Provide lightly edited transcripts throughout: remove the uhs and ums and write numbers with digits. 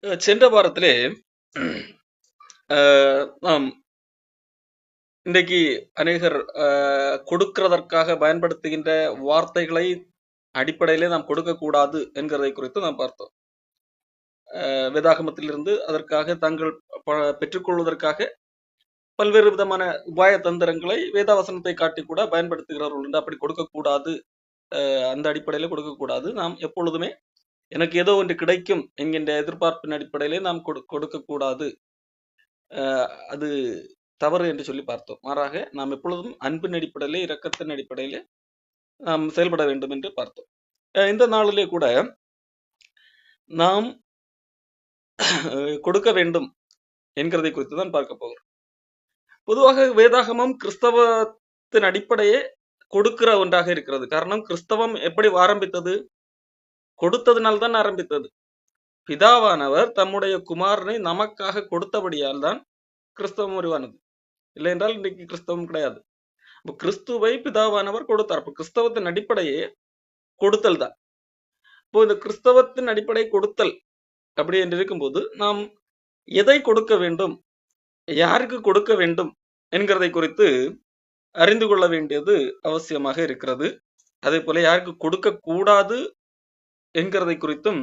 சென்ற வாரத்திலே நாம் இன்றைக்கு அநேகர் கொடுக்கிறதற்காக பயன்படுத்துகின்ற வார்த்தைகளை அடிப்படையிலே நாம் கொடுக்கக்கூடாது என்கிறதை குறித்து நாம் பார்த்தோம். வேதாகமத்திலிருந்து அதற்காக தாங்கள் பெற்றுக்கொள்வதற்காக பல்வேறு விதமான உபாய தந்திரங்களை வேதாவசனத்தை காட்டி கூட பயன்படுத்துகிறவர்கள் உண்டு. அப்படி கொடுக்கக்கூடாது, அந்த அடிப்படையில கொடுக்கக்கூடாது. நாம் எப்பொழுதுமே எனக்கு ஏதோ ஒன்று கிடைக்கும் என்கின்ற எதிர்பார்ப்பின் அடிப்படையிலே நாம் கொடுக்கக்கூடாது. அது தவறு என்று சொல்லி பார்த்தோம். மாறாக நாம் எப்பொழுதும் அன்பின் அடிப்படையிலே, இரக்கத்தின் அடிப்படையிலே நாம் செயல்பட வேண்டும் என்று பார்த்தோம். இந்த நாளிலே கூட நாம் கொடுக்க வேண்டும் என்கிறதை குறித்து தான் பார்க்க போகிறோம். பொதுவாக வேதாகமம் கிறிஸ்தவத்தின் அடிப்படையே கொடுக்கிற ஒன்றாக இருக்கிறது. காரணம், கிறிஸ்தவம் எப்படி ஆரம்பித்தது? கொடுத்ததினால் தான் ஆரம்பித்தது. பிதாவானவர் தம்முடைய குமாரனை நமக்காக கொடுத்தபடியால் தான் கிறிஸ்தவம் உருவானது. இல்லை என்றால் இன்றைக்கு கிறிஸ்தவம் கிடையாது. கிறிஸ்துவை பிதாவானவர் கொடுத்தார். அப்ப கிறிஸ்தவத்தின் அடிப்படையே கொடுத்தல் தான். இப்போ இந்த கிறிஸ்தவத்தின் அடிப்படை கொடுத்தல் அப்படி என்று இருக்கும்போது நாம் எதை கொடுக்க வேண்டும், யாருக்கு கொடுக்க வேண்டும் என்கிறதை குறித்து அறிந்து கொள்ள வேண்டியது அவசியமாக இருக்கிறது. அதே போல யாருக்கு கொடுக்க கூடாது என்கிறதை குறித்தும்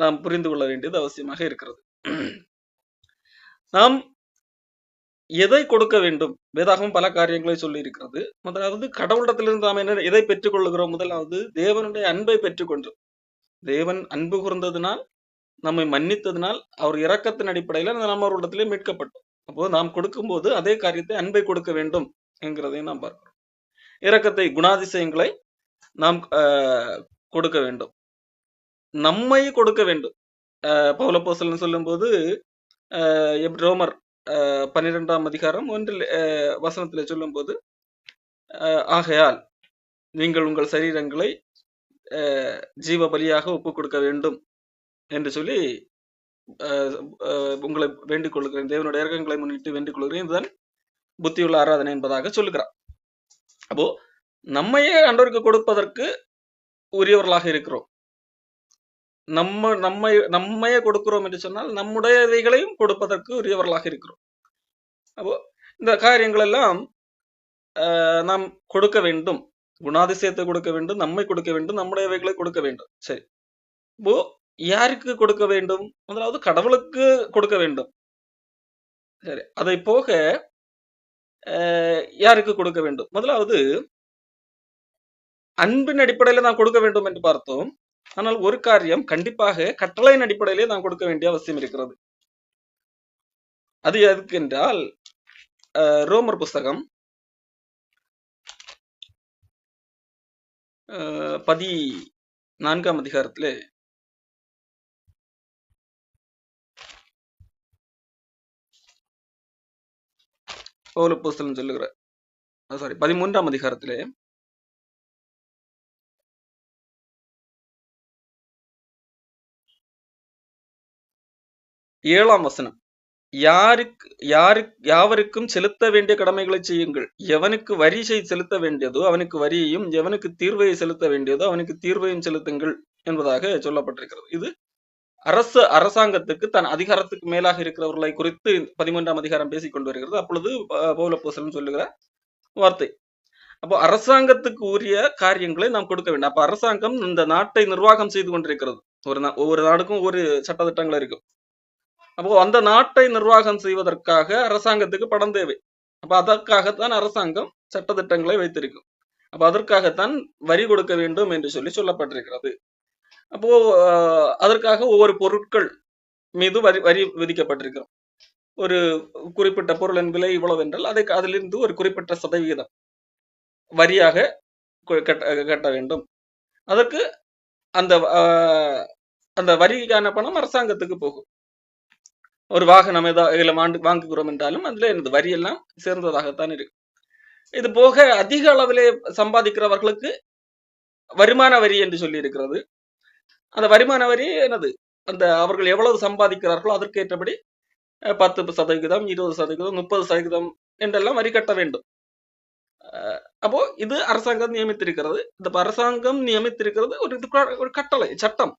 நாம் புரிந்து கொள்ள வேண்டியது அவசியமாக இருக்கிறது. நாம் எதை கொடுக்க வேண்டும்? வேதாகமம் பல காரியங்களை சொல்லி இருக்கிறது. முதலாவது, கடவுளிடத்திலிருந்து நாம் என்ன எதை பெற்றுக் கொள்ளுகிறோம்? முதலாவது தேவனுடைய அன்பை பெற்றுக்கொண்டோம். தேவன் அன்பு கூர்ந்ததினால், நம்மை மன்னித்ததினால், அவர் இரக்கத்தின் அடிப்படையில நாம் அவரிடத்திலே மீட்கப்பட்டோம். அப்போ நாம் கொடுக்கும்போது அதே காரியத்தை, அன்பை கொடுக்க வேண்டும் என்கிறதையும் நாம் பார்க்கிறோம். இரக்கத்தை, குணாதிசயங்களை நாம் கொடுக்க வேண்டும். நம்மை கொடுக்க வேண்டும். பவுல் அப்போஸ்தலன் சொல்லும் போது ரோமர் 12ஆம் அதிகாரம் 1 வசனத்திலே சொல்லும் போது, ஆகையால் நீங்கள் உங்கள் சரீரங்களை ஜீவ பலியாக ஒப்புக் கொடுக்க வேண்டும் என்று சொல்லி உங்களை வேண்டிக் கொள்கிறேன், தேவனுடைய இரக்கங்களை முன்னிட்டு வேண்டிக் கொள்கிறேன், இதுதான் புத்தியுள்ள ஆராதனை என்பதாக சொல்லுகிறார். அப்போ நம்மையே ஆண்டவருக்கு கொடுப்பதற்கு உரியவர்களாக இருக்கிறோம். நம்மையே கொடுக்கிறோம் என்று சொன்னால் நம்முடையவைகளையும் கொடுப்பதற்கு உரியவர்களாக இருக்கிறோம். அப்போ இந்த காரியங்கள் எல்லாம் நாம் கொடுக்க வேண்டும். குணாதிசயத்தை கொடுக்க வேண்டும், நம்மை கொடுக்க வேண்டும், நம்முடையவைகளை கொடுக்க வேண்டும். சரி, இப்போ யாருக்கு கொடுக்க வேண்டும்? முதலாவது கடவுளுக்கு கொடுக்க வேண்டும். சரி, அதை போக யாருக்கு கொடுக்க வேண்டும்? முதலாவது அன்பின் அடிப்படையில நாம் கொடுக்க வேண்டும் என்று பார்த்தோம். ஆனால் ஒரு காரியம் கண்டிப்பாக கட்டளையின் அடிப்படையிலே நாம் கொடுக்க வேண்டிய அவசியம் இருக்கிறது. அது எதுக்கு என்றால், ரோமர் புஸ்தகம் 14ஆம் அதிகாரத்திலே பவுல் அப்போஸ்தலன் சொல்லுகிற 13ஆம் அதிகாரத்திலே 7ஆம் வசனம், யாவருக்கும் செலுத்த வேண்டிய கடமைகளை செய்யுங்கள். எவனுக்கு வரி செலுத்த வேண்டியதோ அவனுக்கு வரியையும், எவனுக்கு தீர்வையை செலுத்த வேண்டியதோ அவனுக்கு தீர்வையும் செலுத்துங்கள் என்பதாக சொல்லப்பட்டிருக்கிறது. இது அரசாங்கத்துக்கு தன் அதிகாரத்துக்கு மேலாக இருக்கிறவர்களை குறித்து 13ஆம் அதிகாரம் பேசிக் கொண்டு வருகிறது. அப்பொழுது பவுல் அப்போஸ்தலன் சொல்லுகிற வார்த்தை. அப்போ அரசாங்கத்துக்கு உரிய காரியங்களை நாம் கொடுக்க வேண்டும். அப்ப அரசாங்கம் இந்த நாட்டை நிர்வாகம் செய்து கொண்டிருக்கிறது. ஒவ்வொரு நாடுக்கும் ஒரு சட்டத்திட்டங்கள் இருக்கும். அப்போ அந்த நாட்டை நிர்வாகம் செய்வதற்காக அரசாங்கத்துக்கு பணம் தேவை. அப்ப அதற்காகத்தான் அரசாங்கம் சட்டத்திட்டங்களை வைத்திருக்கும். அப்ப அதற்காகத்தான் வரி கொடுக்க வேண்டும் என்று சொல்லப்பட்டிருக்கிறது. அப்போ அதற்காக ஒவ்வொரு பொருட்கள் மீது வரி விதிக்கப்பட்டிருக்கிறோம். ஒரு குறிப்பிட்ட பொருளின் விலை இவ்வளவு என்றால் அதிலிருந்து ஒரு குறிப்பிட்ட சதவிகிதம் வரியாக கட்ட வேண்டும். அதற்கு அந்த வரிக்கான பணம் அரசாங்கத்துக்கு போகும். ஒரு வாகனம் ஏதாவது வாங்குகிறோம் என்றாலும் அதுல இந்த வரி எல்லாம் சேர்ந்ததாகத்தான் இருக்கு. இது போக அதிக அளவிலே சம்பாதிக்கிறவர்களுக்கு வருமான வரி என்று சொல்லி இருக்கிறது. அந்த வருமான வரி என்னது, அந்த அவர்கள் எவ்வளவு சம்பாதிக்கிறார்களோ அதற்கு ஏற்றபடி 10%, 20%, 30% என்றெல்லாம் வரி கட்ட வேண்டும். அப்போ இது அரசாங்கம் நியமித்திருக்கிறது. இந்த அரசாங்கம் நியமித்திருக்கிறது ஒரு கட்டளை, சட்டம்.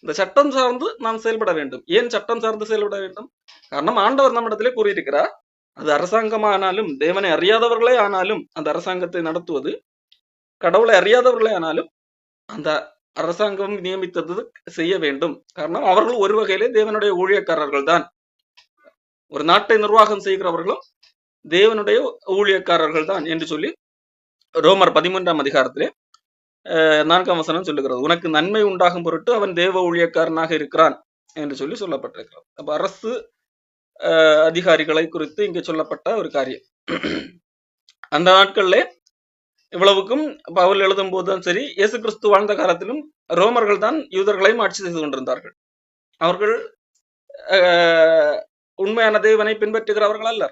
இந்த சட்டம் சார்ந்து நாம் செயல்பட வேண்டும். ஏன் சட்டம் சார்ந்து செயல்பட வேண்டும்? காரணம் ஆண்டவர் நம்மிடத்திலே கூறியிருக்கிறார், அது அரசாங்கமானாலும் தேவனை அறியாதவர்களே ஆனாலும் அந்த அரசாங்கத்தை நடத்துவது, கடவுளை அறியாதவர்களே ஆனாலும் அந்த அரசாங்கம் நியமித்தது செய்ய வேண்டும். காரணம் அவர்கள் ஒரு வகையிலே தேவனுடைய ஊழியக்காரர்கள் தான். ஒரு நாட்டை நிர்வாகம் செய்கிறவர்களும் தேவனுடைய ஊழியக்காரர்கள் தான் என்று சொல்லி ரோமர் 13ஆம் அதிகாரத்திலே 4ஆம் வசனம் சொல்லுகிறது. உனக்கு நன்மை உண்டாகும் பொருட்டு அவன் தேவ ஊழியக்காரனாக இருக்கிறான் என்று சொல்லி சொல்லப்பட்டிருக்கிறது. அப்ப அரசு அதிகாரிகளை குறித்து இங்கே சொல்லப்பட்ட ஒரு காரியம். அந்த நாட்களிலே இவ்வளவுக்கும் பவுல் எழுதும் போதும் சரி, இயேசு கிறிஸ்து வாழ்ந்த காலத்திலும் ரோமர்கள் தான் யூதர்களையும் ஆட்சி செய்து கொண்டிருந்தார்கள். அவர்கள் உண்மையான தேவனை பின்பற்றுகிறவர்கள் அல்ல.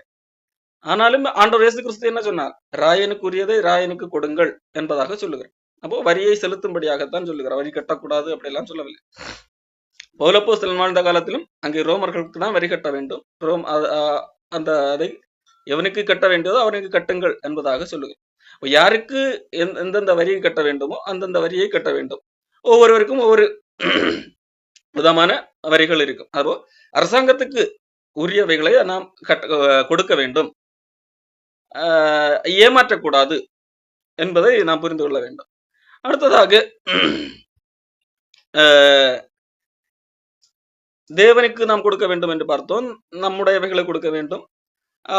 ஆனாலும் ஆண்டவர் இயேசு கிறிஸ்து என்ன சொன்னார்? ராயனுக்குரியதை ராயனுக்கு கொடுங்கள் என்பதாக சொல்லுகிறார். அப்போ வரியை செலுத்தும்படியாகத்தான் சொல்லுகிறார், வரி கட்டக்கூடாது அப்படியெல்லாம் சொல்லவில்லை. பவுலப்போஸ்தலன் வாழ்ந்த காலத்திலும் அங்கே ரோமர்களுக்கு தான் வரி கட்ட வேண்டும். அதை எவனுக்கு கட்ட வேண்டியதோ அவனுக்கு கட்டுங்கள் என்பதாக சொல்லுகிறார். யாருக்கு எந்தெந்த வரியை கட்ட வேண்டுமோ அந்தந்த வரியை கட்ட வேண்டும். ஒவ்வொருவருக்கும் ஒவ்வொரு விதமான வரிகள் இருக்கும். அப்போ அரசாங்கத்துக்கு உரியவைகளை நாம் கொடுக்க வேண்டும், ஏமாற்றக்கூடாது என்பதை நாம் புரிந்து கொள்ள வேண்டும். அடுத்ததாக தேவனுக்கு நாம் கொடுக்க வேண்டும் என்று பார்த்தோம். நம்முடையவைகளை கொடுக்க வேண்டும்,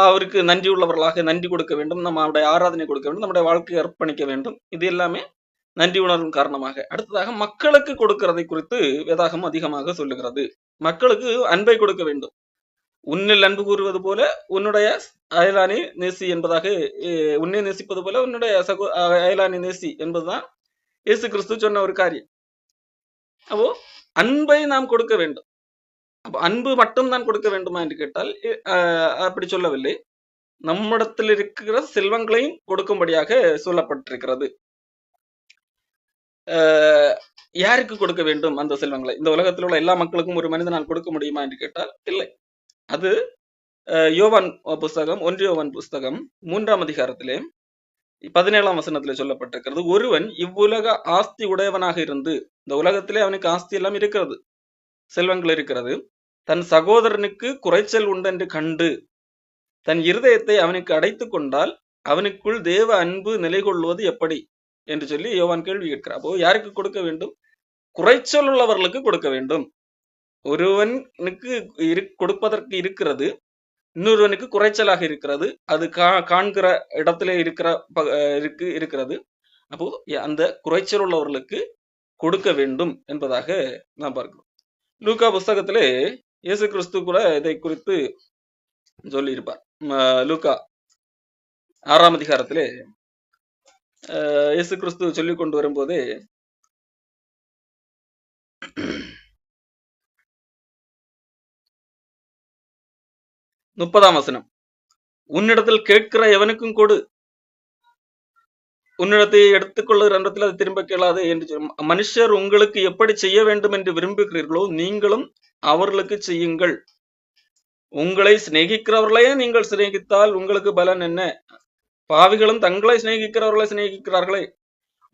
அவருக்கு நன்றி உள்ளவர்களாக நன்றி கொடுக்க வேண்டும், நம்முடைய ஆராதனை கொடுக்க வேண்டும், நம்முடைய வாழ்க்கையை அர்ப்பணிக்க வேண்டும். இது எல்லாமே நன்றி உணர்வின் காரணமாக. அடுத்ததாக மக்களுக்கு கொடுக்கிறதை குறித்து வேதாகம் அதிகமாக சொல்லுகிறது. மக்களுக்கு அன்பை கொடுக்க வேண்டும். உன்னில் அன்பு கூறுவது போல உன்னுடைய அயலானை நேசி என்பதாக, உன்னை நேசிப்பது போல உன்னுடைய அயலானை நேசி என்பதுதான் இயேசு கிறிஸ்து சொன்ன ஒரு காரியம். அப்போ அன்பை நாம் கொடுக்க வேண்டும். அப்போ அன்பு மட்டும் தான் கொடுக்க வேண்டுமா என்று கேட்டால் அப்படி சொல்லவில்லை. நம்மிடத்தில் இருக்கிற செல்வங்களையும் கொடுக்கும்படியாக சொல்லப்பட்டிருக்கிறது. யாருக்கு கொடுக்க வேண்டும் அந்த செல்வங்களை? இந்த உலகத்தில் உள்ள எல்லா மக்களுக்கும் ஒரு மனிதனால் கொடுக்க முடியுமா என்று கேட்டால் இல்லை. அது யோவான் புஸ்தகம் 1 யோவான் புஸ்தகம் 3ஆம் அதிகாரத்திலே 17ஆம் வசனத்திலே சொல்லப்பட்டிருக்கிறது. ஒருவன் இவ்வுலக ஆஸ்தி உடையவனாக இருந்து, இந்த உலகத்திலே அவனுக்கு ஆஸ்தி எல்லாம் இருக்கிறது, செல்வங்கள் இருக்கிறது, தன் சகோதரனுக்கு குறைச்சல் உண்டென்று கண்டு தன் இருதயத்தை அவனுக்கு அடைத்து கொண்டால் அவனுக்குள் தேவ அன்பு நிலை கொள்வது எப்படி என்று சொல்லி யோவான் கேள்வி கேட்கிறார். அப்போ யாருக்கு கொடுக்க வேண்டும்? குறைச்சல் உள்ளவர்களுக்கு கொடுக்க வேண்டும். ஒருவனுக்கு கொடுப்பதற்கு இருக்கிறது, இன்னொருவனுக்கு குறைச்சலாக இருக்கிறது, அது காண்கிற இடத்துல இருக்கிறது. அப்போ அந்த குறைச்சல் உள்ளவர்களுக்கு கொடுக்க வேண்டும் என்பதாக நாம் பார்க்கிறோம். லூக்கா புஸ்தகத்திலே இயேசு கிறிஸ்து கூட இதை குறித்து சொல்லியிருப்பார். லூக்கா 6ஆம் அதிகாரத்திலே இயேசு கிறிஸ்து சொல்லிக் கொண்டு வரும்போதே 30ஆம் வசனம், உன்னிடத்தில் கேட்கிற எவனுக்கும் கொடு, உன்னிடத்தை எடுத்துக்கொள்ளுகிற இடத்துல அது திரும்ப கேளாது என்று மனுஷர் உங்களுக்கு எப்படி செய்ய வேண்டும் என்று விரும்புகிறீர்களோ நீங்களும் அவர்களுக்கு செய்யுங்கள். உங்களை சிநேகிக்கிறவர்களையே நீங்கள் சிநேகித்தால் உங்களுக்கு பலன் என்ன? பாவிகளும் தங்களை சிநேகிக்கிறவர்களை சிநேகிக்கிறார்களே.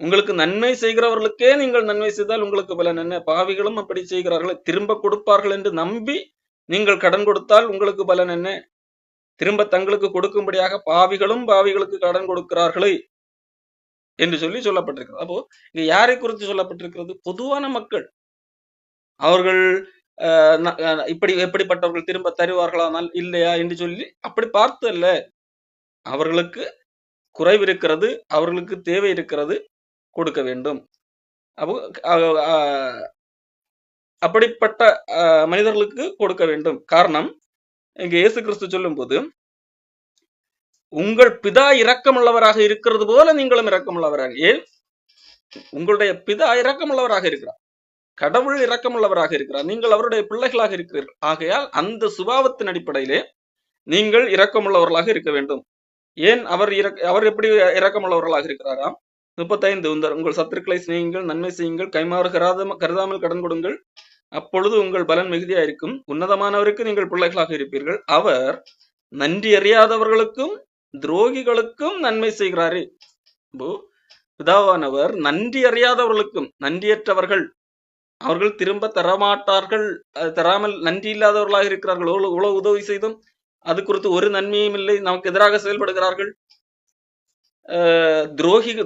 உங்களுக்கு நன்மை செய்கிறவர்களுக்கே நீங்கள் நன்மை செய்தால் உங்களுக்கு பலன் என்ன? பாவிகளும் அப்படி செய்கிறார்களே. திரும்ப கொடுப்பார்கள் என்று நம்பி நீங்கள் கடன் கொடுத்தால் உங்களுக்கு பலன் என்ன? திரும்ப தங்களுக்கு கொடுக்கும்படியாக பாவிகளுக்கு கடன் கொடுக்கிறார்களே என்று சொல்லி சொல்லப்பட்டிருக்கிறது. அப்போ இங்க யாரை குறித்து சொல்லப்பட்டிருக்கிறது? பொதுவான மக்கள். அவர்கள் எப்படிப்பட்டவர்கள் திரும்ப தருவார்களானால் இல்லையா என்று சொல்லி அப்படி பார்த்து அல்ல. அவர்களுக்கு குறைவு இருக்கிறது, அவர்களுக்கு தேவை இருக்கிறது, கொடுக்க வேண்டும். அப்போ அப்படிப்பட்ட மனிதர்களுக்கு கொடுக்க வேண்டும். காரணம், இங்க இயேசு கிறிஸ்து சொல்லும் போது, உங்கள் பிதா இரக்கமுள்ளவராக இருக்கிறது போல நீங்களும் இரக்கமுள்ளவராக. ஏன்? உங்களுடைய பிதா இரக்கமுள்ளவராக இருக்கிறார், கடவுள் இரக்கமுள்ளவராக இருக்கிறார், நீங்கள் அவருடைய பிள்ளைகளாக இருக்கிறீர்கள். ஆகையால் அந்த சுபாவத்தின் அடிப்படையிலே நீங்கள் இரக்கமுள்ளவர்களாக இருக்க வேண்டும். ஏன் அவர் எப்படி இரக்கமுள்ளவர்களாக இருக்கிறாராம்? 35, உங்கள் சத்துருக்களை சிநேகியுங்கள், நன்மை செய்யுங்கள், கைமாறு கருதாமல் கடன் கொடுங்கள், அப்பொழுது உங்கள் பலன் மிகுதியா இருக்கும், உன்னதமானவருக்கு நீங்கள் பிள்ளைகளாக இருப்பீர்கள். அவர் நன்றி அறியாதவர்களுக்கும் துரோகிகளுக்கும் நன்மை செய்கிறாரே. பிதாவானவர் நன்றி அறியாதவர்களுக்கும், நன்றியற்றவர்கள், அவர்கள் திரும்ப தரமாட்டார்கள். தராமல் நன்றி இல்லாதவர்களாக இருக்கிறார்கள். இவ்வளவு உதவி செய்தும் அது குறித்து ஒரு நன்மையும் இல்லை. நமக்கு எதிராக செயல்படுகிறார்கள்,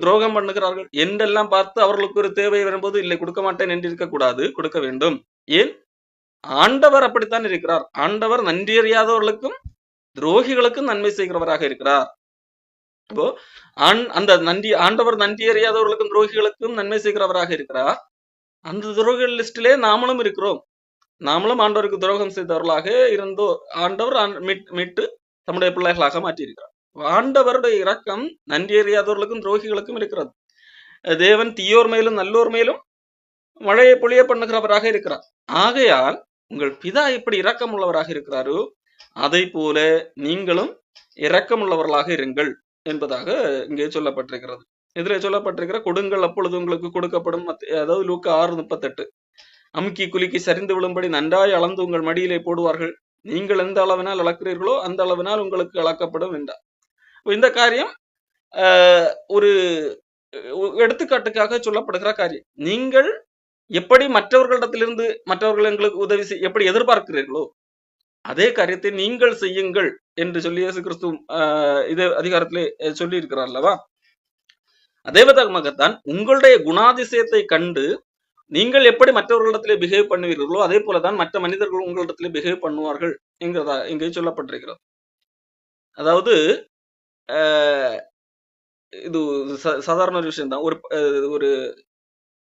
துரோகம் பண்ணுகிறார்கள் என்றெல்லாம் பார்த்து அவர்களுக்கு ஒரு தேவை வரும்போது இல்லை கொடுக்க மாட்டேன் என்று இருக்கக்கூடாது, கொடுக்க வேண்டும். ஏன்? ஆண்டவர் அப்படித்தான் இருக்கிறார். ஆண்டவர் நன்றி அறியாதவர்களுக்கும் துரோகிகளுக்கும் நன்மை செய்கிறவராக இருக்கிறார். அப்போ அந்த ஆண்டவர் நன்றி அறியாதவர்களுக்கும் துரோகிகளுக்கும் நன்மை செய்கிறவராக இருக்கிறார். அந்த துரோகிகள் லிஸ்டிலே நாமளும் இருக்கிறோம். நாமளும் ஆண்டவருக்கு துரோகம் செய்தவர்களாக இருந்தோ ஆண்டவர் மீட்டு தம்முடைய பிள்ளைகளாக மாற்றியிருக்கிறார். ஆண்டவருடைய இரக்கம் நன்றி அறியாதவர்களுக்கும் துரோகிகளுக்கும் இருக்கிறது. தேவன் தீயோர் மேலும் நல்லோர் மேலும் மழையை பொழிய பண்ணுகிறவராக இருக்கிறார். ஆகையால் உங்கள் பிதா எப்படி இரக்கம் உள்ளவராக இருக்கிறாரோ அதை போல நீங்களும் இரக்கம் உள்ளவர்களாக இருங்கள் என்பதாக இங்கே சொல்லப்பட்டிருக்கிறது. இதுல சொல்லப்பட்டிருக்கிற கொடுங்கள் அப்பொழுது உங்களுக்கு கொடுக்கப்படும், அதாவது லூக்கா 6:38. அமுக்கி குலுக்கி சரிந்து விழும்படி நன்றாய் அளந்து உங்கள் மடியிலே போடுவார்கள், நீங்கள் எந்த அளவினால் அளக்கிறீர்களோ அந்த அளவினால் உங்களுக்கு அளக்கப்படும் என்றார். இந்த காரியம் ஒரு எடுத்துக்காட்டுக்காக சொல்லப்படுகிற காரியம். நீங்கள் எப்படி மற்றவர்களிடத்திலிருந்து மற்றவர்கள் எங்களுக்கு உதவி எப்படி எதிர்பார்க்கிறீர்களோ அதே காரியத்தை நீங்கள் செய்யுங்கள் என்று சொல்லி இயேசு கிறிஸ்து இதே அதிகாரத்திலே சொல்லி இருக்கிறார் அல்லவா? அதே விதமாகத்தான் உங்களுடைய குணாதிசயத்தை கண்டு நீங்கள் எப்படி மற்றவர்களிடத்திலே பிஹேவ் பண்ணுவீர்களோ அதே போலதான் மற்ற மனிதர்கள் உங்களிடத்திலே பிஹேவ் பண்ணுவார்கள் என்கிறதா இங்கே சொல்லப்பட்டிருக்கிறது. அதாவது இது சாதாரண ஒரு விஷயம் தான். ஒரு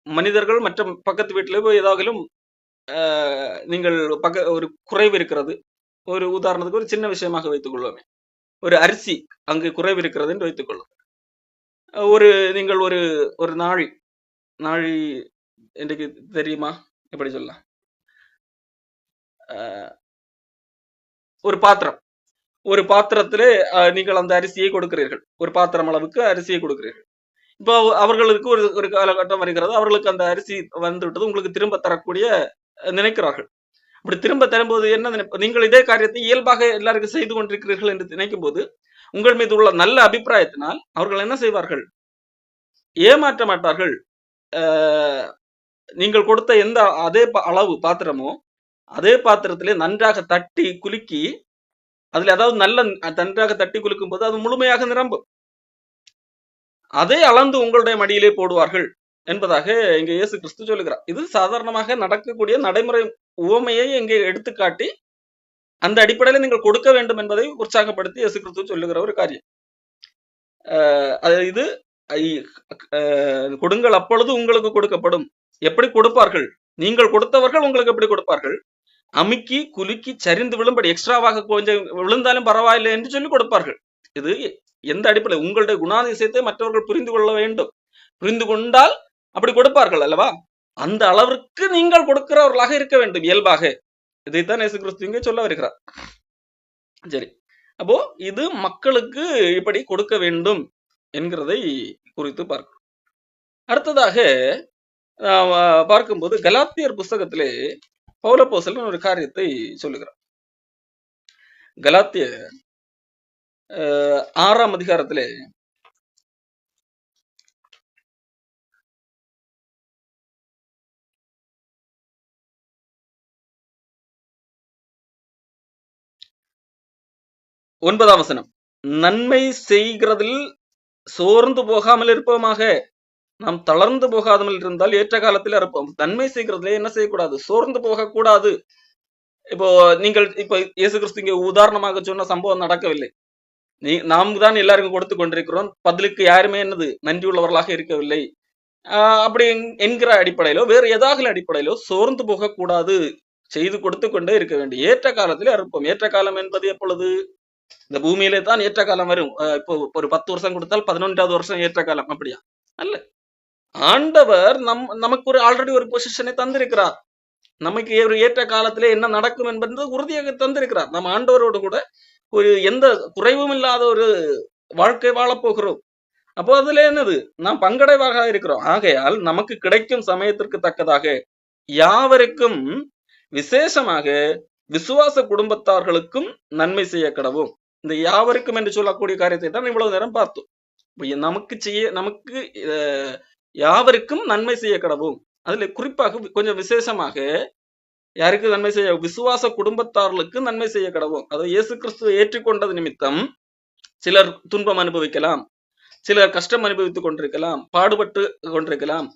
மனிதர்கள் மற்ற பக்கத்து வீட்டிலே போய் ஏதாவதும் நீங்கள் ஒரு குறைவு இருக்கிறது, ஒரு உதாரணத்துக்கு ஒரு சின்ன விஷயமாக வைத்துக் கொள்வோமே, ஒரு அரிசி அங்கு குறைவு இருக்கிறது என்று வைத்துக் கொள்ளும். நீங்கள் ஒரு நாழி எனக்கு தெரியுமா, எப்படி சொல்லலாம், ஒரு பாத்திரத்திலே நீங்கள் அந்த அரிசியை கொடுக்கிறீர்கள், ஒரு பாத்திரம் அளவுக்கு அரிசியை கொடுக்கிறீர்கள். இப்போ அவர்களுக்கு ஒரு காலகட்டம் வருகிறது, அவர்களுக்கு அந்த அரிசி வந்து விட்டது, உங்களுக்கு திரும்ப தரக்கூடிய நினைக்கிறார்கள். அப்படி திரும்ப தரும்போது என்ன நீங்கள் இதே காரியத்தை இயல்பாக எல்லாருக்கும் செய்து கொண்டிருக்கிறீர்கள் என்று நினைக்கும் போது உங்கள் மீது உள்ள நல்ல அபிப்பிராயத்தினால் அவர்கள் என்ன செய்வார்கள்? ஏமாற்ற மாட்டார்கள். நீங்கள் கொடுத்த எந்த அதே அளவு பாத்திரமோ அதே பாத்திரத்திலே நன்றாக தட்டி குலுக்கி, அதுல அதாவது நன்றாக தட்டி குலுக்கும் போது அது முழுமையாக நிரம்பும். அதை அளந்து உங்களுடைய மடியிலே போடுவார்கள் என்பதாக இங்கே இயேசு கிறிஸ்து சொல்லுகிறார். இது சாதாரணமாக நடக்கக்கூடிய நடைமுறை உவமையை இங்கே எடுத்துக்காட்டி அந்த அடிப்படையில் நீங்கள் கொடுக்க வேண்டும் என்பதை உற்சாகப்படுத்தி இயேசு கிறிஸ்து சொல்லுகிற ஒரு காரியம். இது கொடுங்கள் அப்பொழுது உங்களுக்கு கொடுக்கப்படும். எப்படி கொடுப்பார்கள்? நீங்கள் கொடுத்தவர்கள் உங்களுக்கு எப்படி கொடுப்பார்கள்? அமுக்கி குலுக்கி சரிந்து விழும்படி, எக்ஸ்ட்ராவாக கொஞ்சம் விழுந்தாலும் பரவாயில்லை என்று சொல்லி கொடுப்பார்கள். இது எந்த அடிப்படையில்? உங்களுடைய குணாதிசயத்தை மற்றவர்கள் புரிந்து கொள்ள வேண்டும். புரிந்து கொண்டால் அப்படி கொடுப்பார்கள் அல்லவா? அந்த அளவிற்கு நீங்கள் கொடுக்கிறவர்களாக இருக்க வேண்டும் இயல்பாக. இதைத்தான் இயேசு கிறிஸ்து இங்கே சொல்ல வருகிறார். சரி, அப்போ இது மக்களுக்கு இப்படி கொடுக்க வேண்டும் என்கிறதை குறித்து பார்க்கிறோம். அடுத்ததாக பார்க்கும்போது கலாத்தியர் புஸ்தகத்திலே பவுல் அப்போஸ்தலன் ஒரு காரியத்தை சொல்லுகிறார். கலாத்தியர் 6ஆம் அதிகாரத்திலே 9ஆம் வசனம், நன்மை செய்கிறதில் சோர்ந்து போகாமல் இருப்போமாக, நாம் தளர்ந்து போகாமல் இருந்தால் ஏற்ற காலத்தில் இருப்போம். நன்மை செய்கிறதுல என்ன செய்யக்கூடாது? சோர்ந்து போகக்கூடாது. இப்போ நீங்கள் இப்ப இயேசு கிறிஸ்து இங்க உதாரணமாக சொன்ன சம்பவம் நடக்கவில்லை. நாம் தான் எல்லாருக்கும் கொடுத்து கொண்டிருக்கிறோம், பதிலுக்கு யாருமே என்னது நன்றி உள்ளவர்களாக இருக்கவில்லை. அப்படி என்கிற அடிப்படையிலோ வேறு ஏதாவது அடிப்படையிலோ சோர்ந்து போகக்கூடாது, செய்து கொடுத்து கொண்டே இருக்க வேண்டும். ஏற்ற காலத்தில் அறுப்போம். ஏற்ற காலம் என்பது எப்பொழுது? இந்த பூமியிலே தான் ஏற்ற காலம் வரும். இப்போ ஒரு 10 வருஷம் கொடுத்தால் 11வது வருஷம் ஏற்ற காலம் அப்படியா? அல்ல. ஆண்டவர் நமக்கு ஆல்ரெடி ஒரு பொசிஷனை தந்திருக்கிறார். நமக்கு ஒரு ஏற்ற காலத்திலே என்ன நடக்கும் என்பது உறுதியாக தந்திருக்கிறார். நம்ம ஆண்டவரோடு கூட ஒரு எந்த குறைவும் இல்லாத ஒரு வாழ்க்கை வாழப்போகிறோம். அப்போ அதுல என்னது? நாம் பங்கடைவாக இருக்கிறோம். ஆகையால் நமக்கு கிடைக்கும் சமயத்திற்கு தக்கதாக யாவருக்கும், விசேஷமாக விசுவாச குடும்பத்தார்களுக்கும் நன்மை செய்ய கடவும். இந்த யாவருக்கும் என்று சொல்லக்கூடிய காரியத்தை தான் இவ்வளவு நேரம் பார்த்தோம். நமக்கு யாவருக்கும் நன்மை செய்ய கடவும். அதுல குறிப்பாக கொஞ்சம் விசேஷமாக யாருக்கு நன்மை செய்ய, விசுவாச குடும்பத்தார்களுக்கு நன்மை செய்ய கடவோம். அதாவது இயேசு கிறிஸ்துவை ஏற்றுக்கொண்டது நிமித்தம் சிலர் துன்பம் அனுபவிக்கலாம், சிலர் கஷ்டம் அனுபவித்துக் கொண்டிருக்கலாம், பாடுபட்டு கொண்டிருக்கலாம்.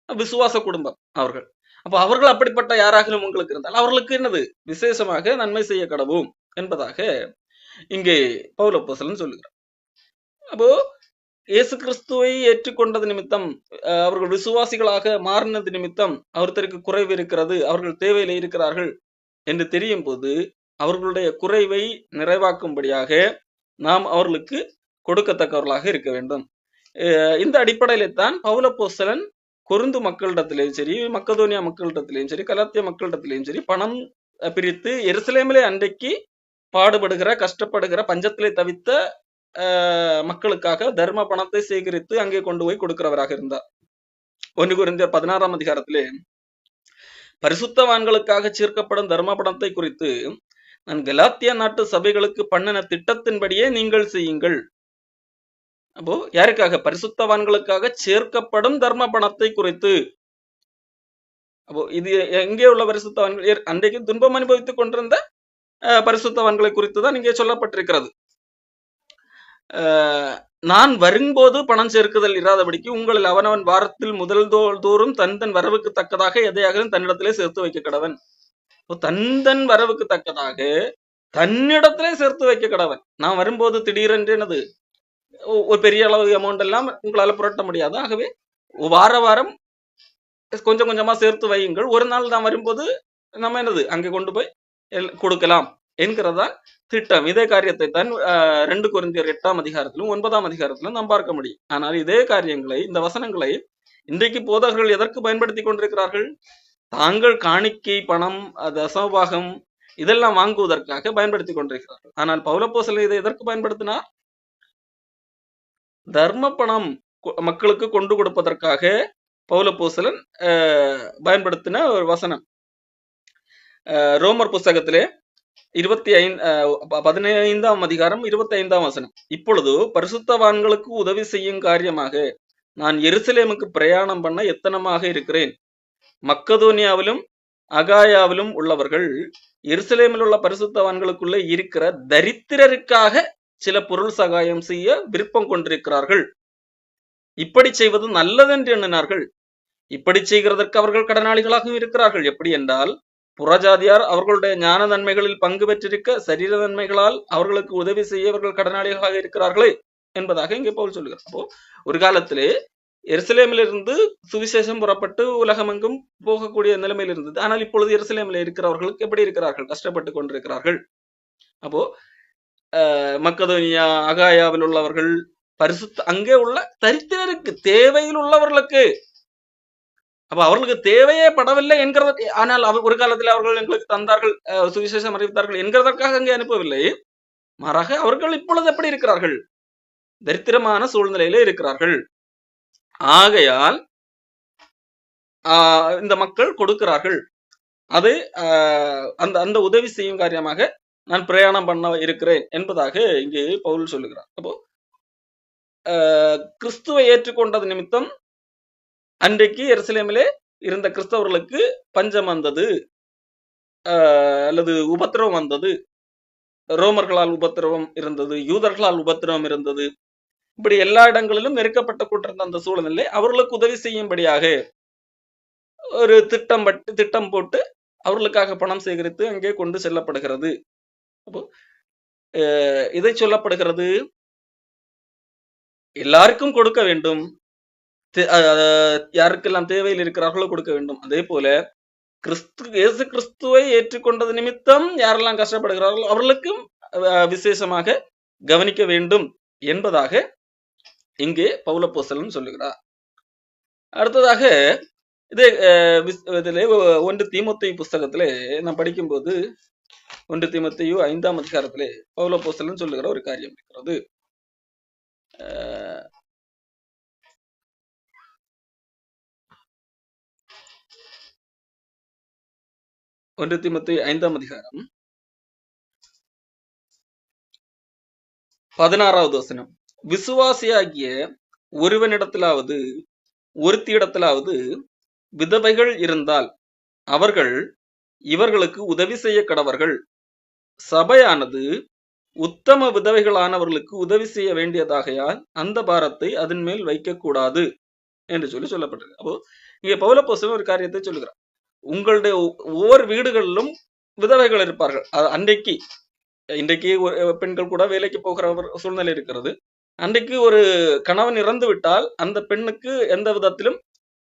விசுவாச குடும்பம் அவர்கள். அப்ப அவர்கள் அப்படிப்பட்ட யாராகிலும் உங்களுக்கு இருந்தால் அவர்களுக்கு என்னது விசேஷமாக நன்மை செய்ய கடவும் என்பதாக இங்கே பவுல் அப்போஸ்தலன் சொல்லுகிறார். அப்போ இயேசு கிறிஸ்துவை ஏற்றுக்கொண்டது நிமித்தம், அவர்கள் விசுவாசிகளாக மாறினது நிமித்தம் ஒருத்தருக்கு குறைவு இருக்கிறது, அவர்கள் தேவையில இருக்கிறார்கள் என்று தெரியும் போது அவர்களுடைய குறைவை நிறைவாக்கும்படியாக நாம் அவர்களுக்கு கொடுக்கத்தக்கவர்களாக இருக்க வேண்டும். இந்த அடிப்படையில தான் பவுல் அப்போஸ்தலன் கொரிந்து மக்களிடத்திலேயும் சரி, மக்கதோனியா மக்களிடத்திலேயும் சரி, கலாத்திய மக்களிடத்திலேயும் சரி பணம் பிரித்து எருசலேமிலே அன்றைக்கு பாடுபடுகிற, கஷ்டப்படுகிற, பஞ்சத்திலே தவித்த மக்களுக்காக தர்ம பணத்தை சேகரித்து அங்கே கொண்டு போய் கொடுக்கிறவராக இருந்தார். 1 கொரிந்தியர் 16ஆம் அதிகாரத்திலே பரிசுத்தவான்களுக்காக சேர்க்கப்படும் தர்ம பணத்தை குறித்து, நான் கலாத்தியா நாட்டு சபைகளுக்கு பண்ணின திட்டத்தின்படியே நீங்கள் செய்யுங்கள். அப்போ யாருக்காக? பரிசுத்தவான்களுக்காக சேர்க்கப்படும் தர்ம பணத்தை குறித்து. அப்போ இது எங்கே உள்ள பரிசுத்தவான்கள்? அன்றைக்கு துன்பம் அனுபவித்துக் கொண்டிருந்த பரிசுத்தவான்களை குறித்து தான் இங்கே சொல்லப்பட்டிருக்கிறது. நான் வரும்போது பணம் சேர்க்குதல் இராதபடிக்கு உங்களில் அவனவன் வாரத்தில் முதல் தோறும் தன் வரவுக்கு தக்கதாக எதையாக தன்னிடத்திலே சேர்த்து வைக்க கடவன். தன் வரவுக்கு தக்கதாக தன்னிடத்திலே சேர்த்து வைக்க கடவன். நான் வரும்போது திடீரென்று என்னது ஒரு பெரிய அளவு அமௌண்ட் எல்லாம் உங்களால புரட்ட முடியாது. ஆகவே வாரம் கொஞ்சம் கொஞ்சமா சேர்த்து வையுங்கள். ஒரு நாள் நான் வரும்போது நம்ம என்னது அங்கே கொண்டு போய் கொடுக்கலாம் என்கிறதா திட்டம். இதே காரியத்தை தான் 2 கொரிந்தியர் 8ஆம் அதிகாரத்திலும் 9ஆம் அதிகாரத்திலும் நாம் பார்க்க முடியும். ஆனால் இதே காரியங்களை, இந்த வசனங்களை இன்றைக்கு போதகர்கள் எதற்கு பயன்படுத்தி கொண்டிருக்கிறார்கள்? தாங்கள் காணிக்கை, பணம், தசமபாகம் இதெல்லாம் வாங்குவதற்காக பயன்படுத்தி கொண்டிருக்கிறார்கள். ஆனால் பவுல் அப்போஸ்தலன் இதை எதற்கு பயன்படுத்தினார்? தர்ம பணம் மக்களுக்கு கொண்டு கொடுப்பதற்காக பவுல் அப்போஸ்தலன் பயன்படுத்தின ஒரு வசனம். ரோமர் புஸ்தகத்திலே 15ஆம் அதிகாரம் 25ஆம் வசனம். இப்பொழுது பரிசுத்தவான்களுக்கு உதவி செய்யும் காரியமாக நான் எருசலேமுக்கு பிரயாணம் பண்ண எத்தனமாக இருக்கிறேன். மக்கதோனியாவிலும் அகாயாவிலும் உள்ளவர்கள் எருசலேமில் உள்ள பரிசுத்தவான்களுக்குள்ளே இருக்கிற தரித்திரருக்காக சில பொருள் சகாயம் செய்ய விருப்பம் கொண்டிருக்கிறார்கள். இப்படி செய்வது நல்லதென்று எண்ணினார்கள். இப்படி செய்கிறதற்கு அவர்கள் கடனாளிகளாகவும் இருக்கிறார்கள். எப்படி என்றால், புறஜாதியார் அவர்களுடைய ஞான நன்மைகளில் பங்கு பெற்றிருக்க சரீர நன்மைகளால் அவர்களுக்கு உதவி செய்ய அவர்கள் கடனாளிகளாக இருக்கிறார்களே என்பதாக இங்கே பவுல் சொல்லுகிறார். அப்போ ஒரு காலத்திலே எருசலேமிலிருந்து சுவிசேஷம் புறப்பட்டு உலகமெங்கும் போகக்கூடிய நிலைமையில் இருந்தது. ஆனால் இப்பொழுது எருசலேமில் இருக்கிறவர்களுக்கு எப்படி இருக்கிறார்கள்? கஷ்டப்பட்டு கொண்டிருக்கிறார்கள். அப்போ மக்கதோனியா, அகாயாவில் உள்ளவர்கள் அங்கே உள்ள தரித்திரருக்கு, தேவையில் உள்ளவர்களுக்கு, அப்ப அவர்களுக்கு தேவையே படவில்லை என்கிறது. ஆனால் ஒரு காலத்தில் அவர்கள் எங்களுக்கு தந்தார்கள், சுவிசேஷம் அறிவித்தார்கள் என்கிறதற்காக அங்கே அனுப்பவில்லை. மாறாக அவர்கள் இப்பொழுது எப்படி இருக்கிறார்கள்? தரித்திரமான சூழ்நிலையில இருக்கிறார்கள். ஆகையால் இந்த மக்கள் கொடுக்கிறார்கள். அது அந்த உதவி செய்யும் காரியமாக நான் பிரயாணம் பண்ண இருக்கிறேன் என்பதாக இங்கே பவுல் சொல்லுகிறார். அப்போ கிறிஸ்துவை ஏற்றுக்கொண்டது நிமித்தம் அன்றைக்கு எருசலேமிலே இருந்த கிறிஸ்தவர்களுக்கு பஞ்சம் வந்தது, அல்லது உபத்திரவம் வந்தது. ரோமர்களால் உபத்திரவம் இருந்தது, யூதர்களால் உபத்திரவம் இருந்தது. இப்படி எல்லா இடங்களிலும் நெருக்கப்பட்டு கொண்டிருந்த அந்த சூழ்நிலை அவர்களுக்கு உதவி செய்யும்படியாக ஒரு திட்டம் போட்டு அவர்களுக்காக பணம் சேகரித்து அங்கே கொண்டு செல்லப்படுகிறது. அப்போ இதை சொல்லப்படுகிறது, எல்லாருக்கும் கொடுக்க வேண்டும், யாருக்கெல்லாம் தேவையில் இருக்கிறார்களோ கொடுக்க வேண்டும். அதே போல இயேசு கிறிஸ்துவை ஏற்றுக்கொண்டது நிமித்தம் யாரெல்லாம் கஷ்டப்படுகிறார்களோ அவர்களுக்கும் விசேஷமாக கவனிக்க வேண்டும் என்பதாக இங்கே பவுல் அப்போஸ்தலன் சொல்லுகிறார். அடுத்ததாக இதிலே 1 தீமோத்தேயு புஸ்தகத்திலே நான் படிக்கும்போது 1 தீமோத்தேயு 5ஆம் அதிகாரத்திலே பவுல் அப்போஸ்தலன் சொல்லுகிற ஒரு காரியம் இருக்கிறது. 1 தீமோத்தேயு 5ஆம் அதிகாரம் 16வது வசனம். விசுவாசியாகிய ஒருவனிடத்திலாவது ஒருத்தியிடத்திலாவது விதவைகள் இருந்தால் அவர்கள் இவர்களுக்கு உதவி செய்ய கடவர்கள். சபையானது உத்தம விதவைகளானவர்களுக்கு உதவி செய்ய வேண்டியதாகையால் அந்த பாரத்தை அதன் மேல் வைக்கக்கூடாது என்று சொல்லப்பட்டிருக்கு. அப்போ இங்க பவுலப்போஸ்தலன் ஒரு காரியத்தை சொல்லுகிறார். உங்களுடைய ஒவ்வொரு வீடுகளிலும் விதவைகள் இருப்பார்கள். அன்றைக்கு இன்றைக்கு பெண்கள் கூட வேலைக்கு போகிற சூழ்நிலை இருக்கிறது. அன்றைக்கு ஒரு கணவன் இறந்து விட்டால் அந்த பெண்ணுக்கு எந்த விதத்திலும்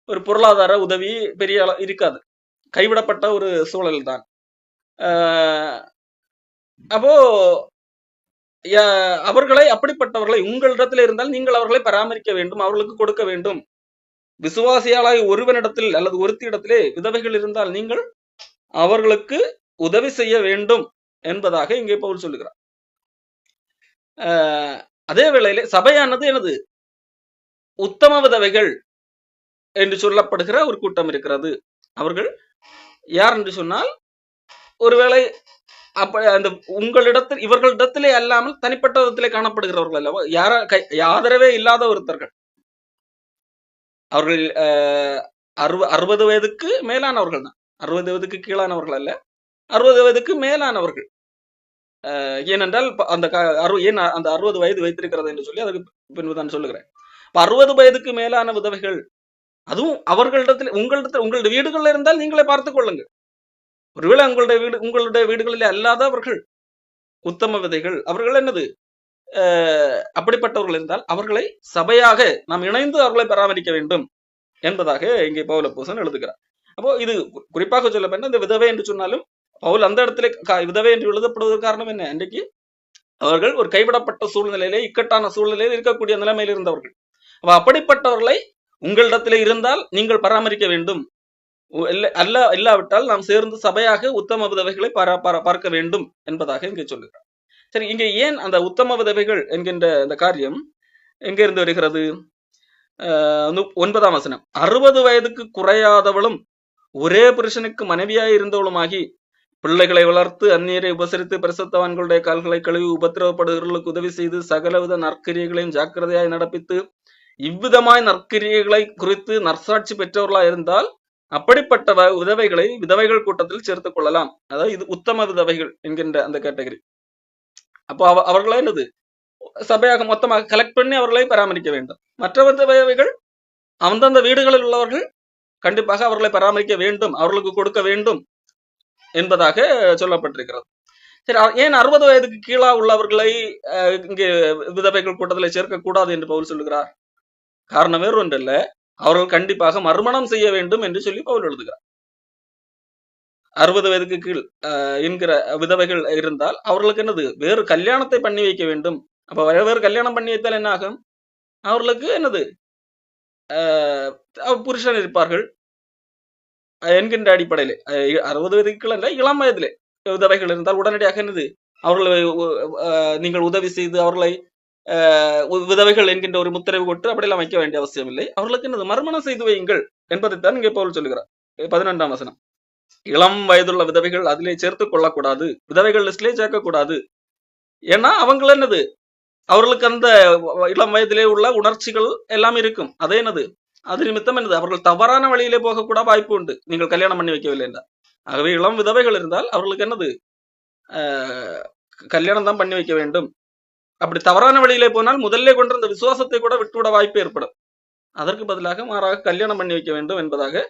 ஒரு பொருளாதார உதவி பெரிய இருக்காது. கைவிடப்பட்ட ஒரு சூழல் தான். அப்போ அவர்களை, அப்படிப்பட்டவர்களை உங்களிடத்தில் இருந்தால் நீங்கள் அவர்களை பராமரிக்க வேண்டும், அவர்களுக்கு கொடுக்க வேண்டும். விசுவாசியாளாய் ஒருவனிடத்தில் அல்லது ஒருத்தி இடத்திலே விதவைகள் இருந்தால் நீங்கள் அவர்களுக்கு உதவி செய்ய வேண்டும் என்பதாக இங்கே பவுல் சொல்லுகிறார். அதே வேளையிலே சபையானது எனது உத்தம விதவைகள் என்று சொல்லப்படுகிற ஒரு கூட்டம் இருக்கிறது. அவர்கள் யார் என்று சொன்னால், ஒருவேளை அந்த உங்களிடத்தில் இவர்களிடத்திலே அல்லாமல் தனிப்பட்ட விதத்திலே காணப்படுகிறவர்கள் அல்லவா, ஆதரவே இல்லாத ஒருத்தர்கள். அவர்கள் 60 வயதுக்கு மேலானவர்கள் தான். 60 வயதுக்கு கீழானவர்கள் அல்ல, 60 வயதுக்கு மேலானவர்கள். ஏனென்றால் அந்த ஏன் அந்த 60 வயது வைத்திருக்கிறது என்று சொல்லி அதுக்கு பின்புதான் சொல்லுகிறேன். 60 வயதுக்கு மேலான விதவைகள், அதுவும் அவர்களிடத்தில் உங்களுடைய வீடுகளில் இருந்தால் நீங்களே பார்த்துக் கொள்ளுங்கள். ஒருவேளை உங்களுடைய வீடுகளில் அல்லாதவர்கள் உத்தம விதைகள், அவர்கள் என்னது அப்படிப்பட்டவர்கள் இருந்தால் அவர்களை சபையாக நாம் இணைந்து அவர்களை பராமரிக்க வேண்டும் என்பதாக இங்கே பவுலப்போஸ்தலன் எழுதுகிறார். அப்போ இது குறிப்பாக சொல்லப்பட்ட இந்த விதவை என்று சொன்னாலும் பவுல் அந்த இடத்துல விதவை என்று எழுதப்படுவதற்கு காரணம் என்ன? இன்றைக்கு அவர்கள் ஒரு கைவிடப்பட்ட சூழ்நிலையிலே, இக்கட்டான சூழ்நிலையில் இருக்கக்கூடிய நிலைமையில் இருந்தவர்கள். அப்படிப்பட்டவர்களை உங்களிடத்திலே இருந்தால் நீங்கள் பராமரிக்க வேண்டும். இல்லாவிட்டால் நாம் சேர்ந்து சபையாக உத்தம விதவைகளை பார்க்க வேண்டும் என்பதாக இங்கே சொல்லுகிறார். சரி, இங்கே ஏன் அந்த உத்தம விதவைகள் என்கின்ற அந்த காரியம் எங்க இருந்து வருகிறது? 9ஆம் வசனம். 60 வயதுக்கு குறையாதவளும் ஒரே புருஷனுக்கு மனைவியாய் இருந்தவளுமாகி பிள்ளைகளை வளர்த்து அந்நியரை உபசரித்து பரிசுத்தவான்களுடைய கால்களை கழுவி உபத்திரவப்படுகிறவர்களுக்கு உதவி செய்து சகலவித நற்கிரியைகளையும் ஜாக்கிரதையாய் நடப்பித்து இவ்விதமாய் நற்கிரியைகளை குறித்து நற்சாட்சி பெற்றவர்களாய் இருந்தால் அப்படிப்பட்ட விதவைகளை விதவைகள் கூட்டத்தில் சேர்த்துக் கொள்ளலாம். அதாவது இது உத்தம விதவைகள் என்கின்ற அந்த கேட்டகரி. அப்போ அவர்களை என்னது சபையாக மொத்தமாக கலெக்ட் பண்ணி அவர்களை பராமரிக்க வேண்டும். மற்ற விதவைகள் அந்தந்த வீடுகளில் உள்ளவர்கள் கண்டிப்பாக அவர்களை பராமரிக்க வேண்டும், அவர்களுக்கு கொடுக்க வேண்டும் என்பதாக சொல்லப்பட்டிருக்கிறது. சரி, ஏன் 60 வயதுக்கு கீழா உள்ளவர்களை இங்கே விதவைகள் கூட்டத்தில் சேர்க்கக்கூடாது என்று பவுல் சொல்லுகிறார்? காரணம் வேறு ஒன்றல்ல, அவர்கள் கண்டிப்பாக மறுமணம் செய்ய வேண்டும் என்று சொல்லி பவுல் எழுதுகிறார். 60 வயதுக்கு கீழ் என்கிற விதவைகள் இருந்தால் அவர்களுக்கு என்னது வேறு கல்யாணத்தை பண்ணி வைக்க வேண்டும். அப்ப வேறு கல்யாணம் பண்ணி வைத்தால் என்ன ஆகும்? அவர்களுக்கு என்னது புருஷன் இருப்பார்கள் என்கின்ற அடிப்படையிலே 60 வயதுக்கு கீழ் அல்ல, இளம் வயதிலே விதவைகள் இருந்தால் உடனடியாக என்னது அவர்களை நீங்கள் உதவி செய்து அவர்களை விதவைகள் என்கின்ற ஒரு முத்திரைவு கொட்டு அப்படியெல்லாம் வைக்க வேண்டிய அவசியம் இல்லை. அவர்களுக்கு என்னது மறுமணம் செய்து வையுங்கள் என்பதைத்தான் இங்கே பவுல் சொல்லுகிறார். 12ஆம் வசனம். இளம் வயதுள்ள விதவைகள் அதிலே சேர்த்து கொள்ளக்கூடாது, விதவைகள் லிஸ்ட்லேயே சேர்க்கக்கூடாது. ஏன்னா அவங்க என்னது அவர்களுக்கு அந்த இளம் வயதிலே உள்ள உணர்ச்சிகள் எல்லாம் இருக்கும். அதே என்னது அது நிமித்தம் என்னது அவர்கள் தவறான வழியிலே போகக்கூட வாய்ப்பு உண்டு, நீங்கள் கல்யாணம் பண்ணி வைக்கவில்லை என்றால். ஆகவே இளம் விதவைகள் இருந்தால் அவர்களுக்கு என்னது கல்யாணம் தான் பண்ணி வைக்க வேண்டும். அப்படி தவறான வழியிலே போனால் முதல்ல கொண்டு அந்த விசுவாசத்தை கூட விட்டுவிட வாய்ப்பு ஏற்படும். அதற்கு பதிலாக மாறாக கல்யாணம் பண்ணி வைக்க வேண்டும் என்பதாக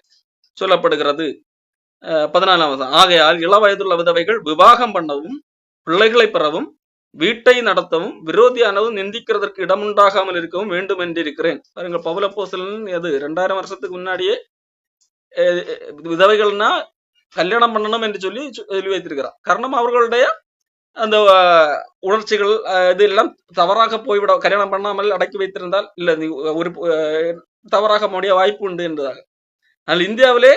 சொல்லப்படுகிறது. 14ஆம் வசனம். ஆகையால் இள வயதுள்ள விதவைகள் விவாகம் பண்ணவும் பிள்ளைகளை பெறவும் வீட்டை நடத்தவும் விரோதியானவும் நிந்திக்கிறதற்கு இடமுண்டாகாமல் இருக்கவும் வேண்டும் என்றிருக்கிறேன். பாருங்கள், பவுல் அப்போஸ்தலன் அது 2000 வருஷத்துக்கு முன்னாடியே விதவைகள்னா கல்யாணம் பண்ணணும் என்று சொல்லி வைத்திருக்கிறார். காரணம் அவர்களுடைய அந்த உணர்ச்சிகள் இது எல்லாம் தவறாக போய்விட, கல்யாணம் பண்ணாமல் அடக்கி வைத்திருந்தால் இல்ல நீ ஒரு தவறாக முடிய வாய்ப்பு உண்டு என்பதாக. ஆனால் இந்தியாவிலே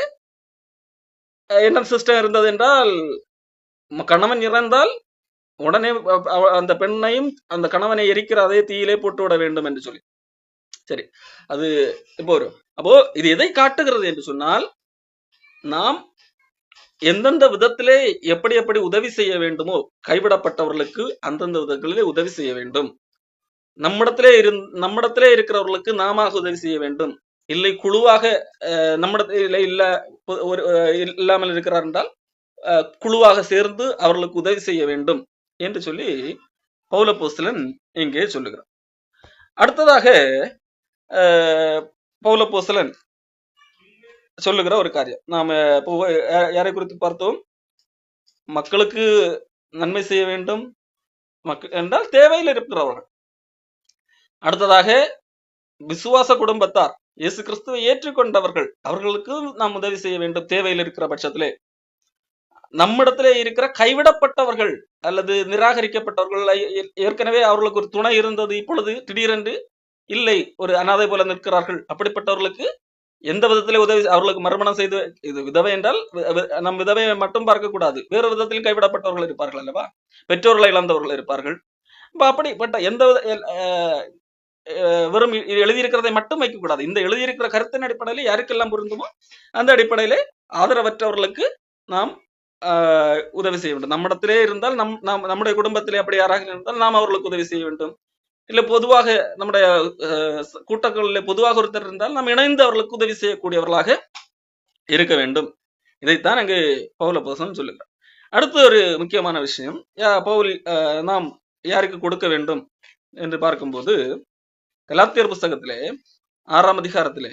என்ன சிஸ்டம் இருந்தது என்றால், கணவன் இறந்தால் உடனே அந்த பெண்ணையும் அந்த கணவனை எரிக்கிற அதே தீயிலே போட்டு விட வேண்டும் என்று சொல்லி. சரி, அது இப்போ வரும். அப்போ இது எதை காட்டுகிறது என்று சொன்னால், நாம் எந்தெந்த விதத்திலே எப்படி எப்படி உதவி செய்ய வேண்டுமோ கைவிடப்பட்டவர்களுக்கு அந்தந்த விதங்களிலே உதவி செய்ய வேண்டும். நம்மிடத்திலே இருக்கிறவர்களுக்கு நாம உதவி செய்ய வேண்டும். இல்லை குழுவாக நம்மிடத்தில் இல்லாமல் இருக்கிறார் என்றால் குழுவாக சேர்ந்து அவர்களுக்கு உதவி செய்ய வேண்டும் என்று சொல்லி பவுலப்போஸ்தலன் இங்கே சொல்லுகிறார். அடுத்ததாக பவுலப்போஸ்தலன் சொல்லுகிற ஒரு காரியம், நாம யாரை குறித்து பார்த்தோம்? மக்களுக்கு நன்மை செய்ய வேண்டும் என்றால் தேவையில் இருக்கிறவர்கள். அடுத்ததாக விசுவாச குடும்பத்தார், இயேசு கிறிஸ்துவை ஏற்றுக்கொண்டவர்கள், அவர்களுக்கு நாம் உதவி செய்ய வேண்டும் தேவையில் இருக்கிற பட்சத்திலே. நம்மிடத்திலே இருக்கிற கைவிடப்பட்டவர்கள் அல்லது நிராகரிக்கப்பட்டவர்கள், ஏற்கனவே அவர்களுக்கு ஒரு துணை இருந்தது, இப்பொழுது திடீரென்று இல்லை, ஒரு அனாதை போல நிற்கிறார்கள், அப்படிப்பட்டவர்களுக்கு எந்த விதத்திலே உதவி, அவர்களுக்கு மறுமணம் செய்து, இது விதவை என்றால் நம் விதவையை மட்டும் பார்க்க கூடாது, வேறு விதத்திலும் கைவிடப்பட்டவர்கள் இருப்பார்கள் அல்லவா, பெற்றோர்களை இழந்தவர்கள் இருப்பார்கள். அப்படிப்பட்ட எந்த வெறும் எழுதியிருக்கிறதை மட்டும் வைக்கக்கூடாது. இந்த எழுதியிருக்கிற கருத்தின் அடிப்படையில யாருக்கெல்லாம் பொருந்துமோ அந்த அடிப்படையிலே ஆதரவற்றவர்களுக்கு நாம் உதவி செய்ய வேண்டும். நம்மிடத்திலே இருந்தால் நம்முடைய குடும்பத்திலே அப்படி யாராக இருந்தால் நாம் அவர்களுக்கு உதவி செய்ய வேண்டும். இல்ல பொதுவாக நம்முடைய கூட்டங்களிலே பொதுவாக ஒருத்தர் இருந்தால் நாம் இணைந்து அவர்களுக்கு உதவி செய்யக்கூடியவர்களாக இருக்க வேண்டும். இதைத்தான் அங்கு பவுலப்போஸ்தலன் சொல்லுகிறார். அடுத்த ஒரு முக்கியமான விஷயம், பவுல் நாம் யாருக்கு கொடுக்க வேண்டும் என்று பார்க்கும்போது, கலாத்தியர் புஸ்தகத்திலே 6ஆம் அதிகாரத்திலே